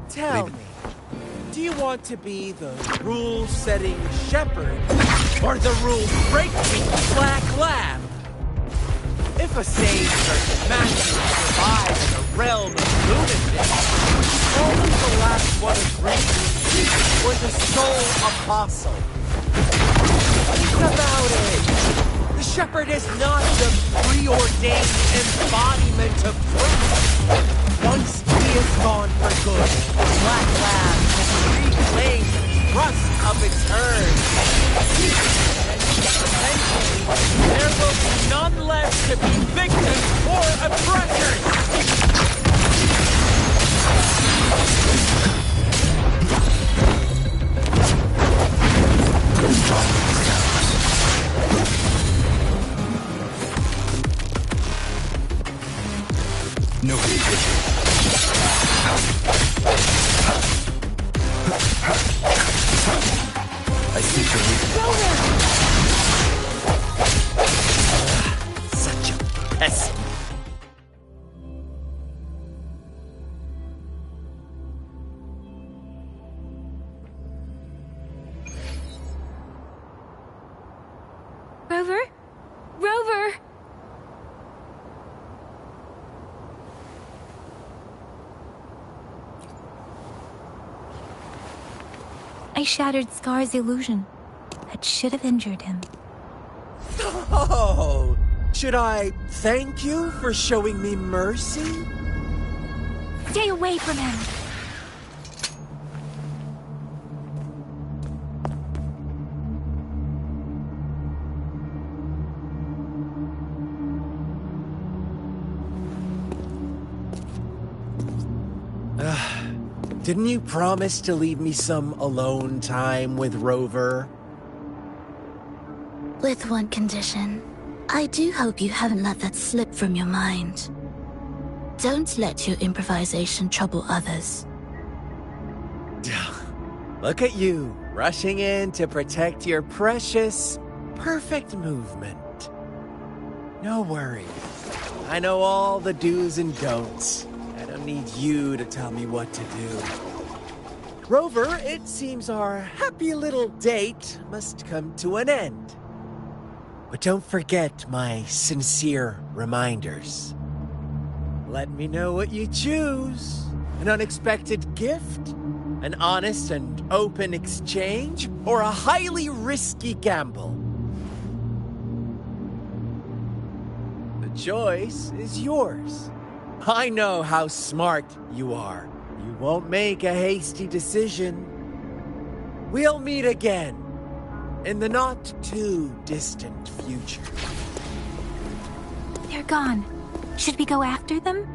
Tell me, do you want to be the rule-setting shepherd or the rule-breaking black lamb? If a sage or magic survive in a realm of lunatics, only the last one of reason or the sole apostle. Think about it. The shepherd is not the preordained embodiment of truth. Once he is gone for good, the black lamb can reclaim the trust of its herd. Eventually, there will be none left to be victims or oppressors! Nobody did it. I see the weak. Such a pest. Rover? Rover! I shattered Scar's illusion. That should have injured him. Oh, should I thank you for showing me mercy? Stay away from him! Didn't you promise to leave me some alone time with Rover? With one condition. I do hope you haven't let that slip from your mind. Don't let your improvisation trouble others. Look at you, rushing in to protect your precious, perfect movement. No worries. I know all the do's and don'ts. I don't need you to tell me what to do. Rover, it seems our happy little date must come to an end. But don't forget my sincere reminders. Let me know what you choose. An unexpected gift? An honest and open exchange? Or a highly risky gamble? The choice is yours. I know how smart you are. You won't make a hasty decision. We'll meet again in the not-too-distant future. They're gone. Should we go after them?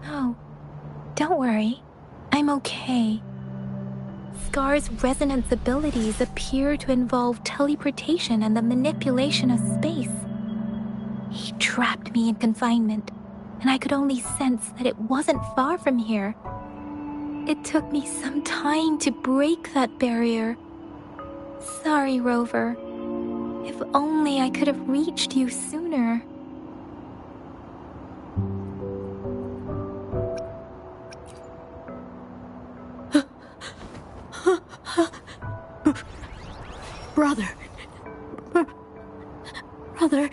No. Don't worry. I'm okay. Scar's resonance abilities appear to involve teleportation and the manipulation of space. He trapped me in confinement, and I could only sense that it wasn't far from here. It took me some time to break that barrier. Sorry, Rover. If only I could have reached you sooner. Brother. Brother.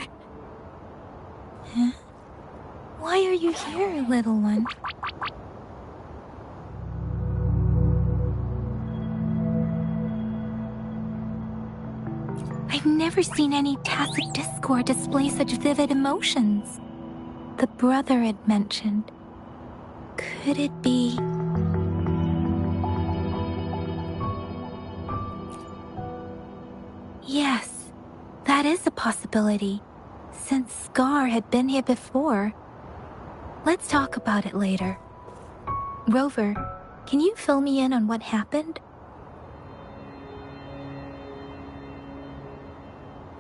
Huh? Why are you here, little one? I've never seen any tacit discord display such vivid emotions. the brother had mentioned. Could it be... Yes, that is a possibility, since Scar had been here before. Let's talk about it later. Rover, can you fill me in on what happened?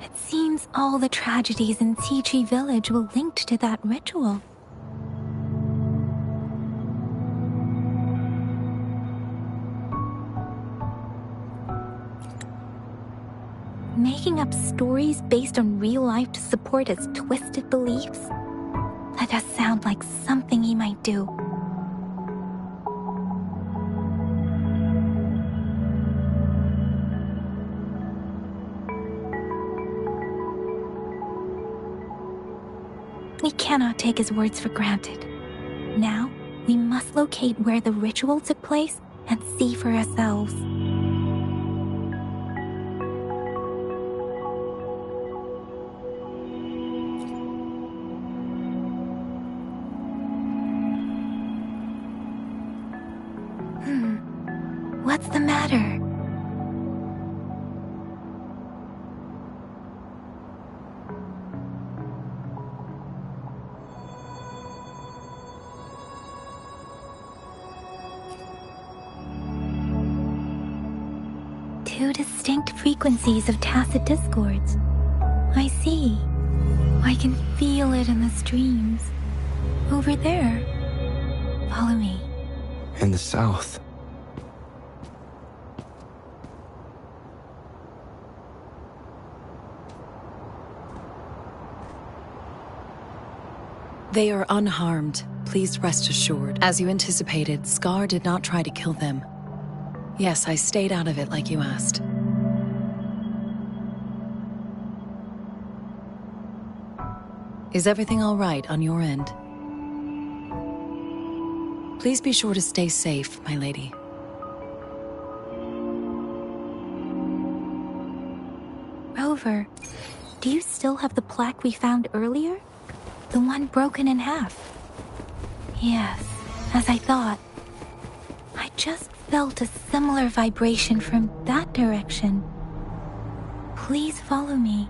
It seems all the tragedies in Tea Tree Village were linked to that ritual. Making up stories based on real life to support his twisted beliefs? That does sound like something he might do. We cannot take his words for granted. Now, we must locate where the ritual took place and see for ourselves. What's the matter? Two distinct frequencies of tacit discords. I see. I can feel it in the streams. Over there. Follow me. In the south. They are unharmed. Please rest assured. As you anticipated, Scar did not try to kill them. Yes, I stayed out of it like you asked. Is everything all right on your end? Please be sure to stay safe, my lady. Rover, do you still have the plaque we found earlier? The one broken in half? Yes, as I thought. I just felt a similar vibration from that direction. Please follow me.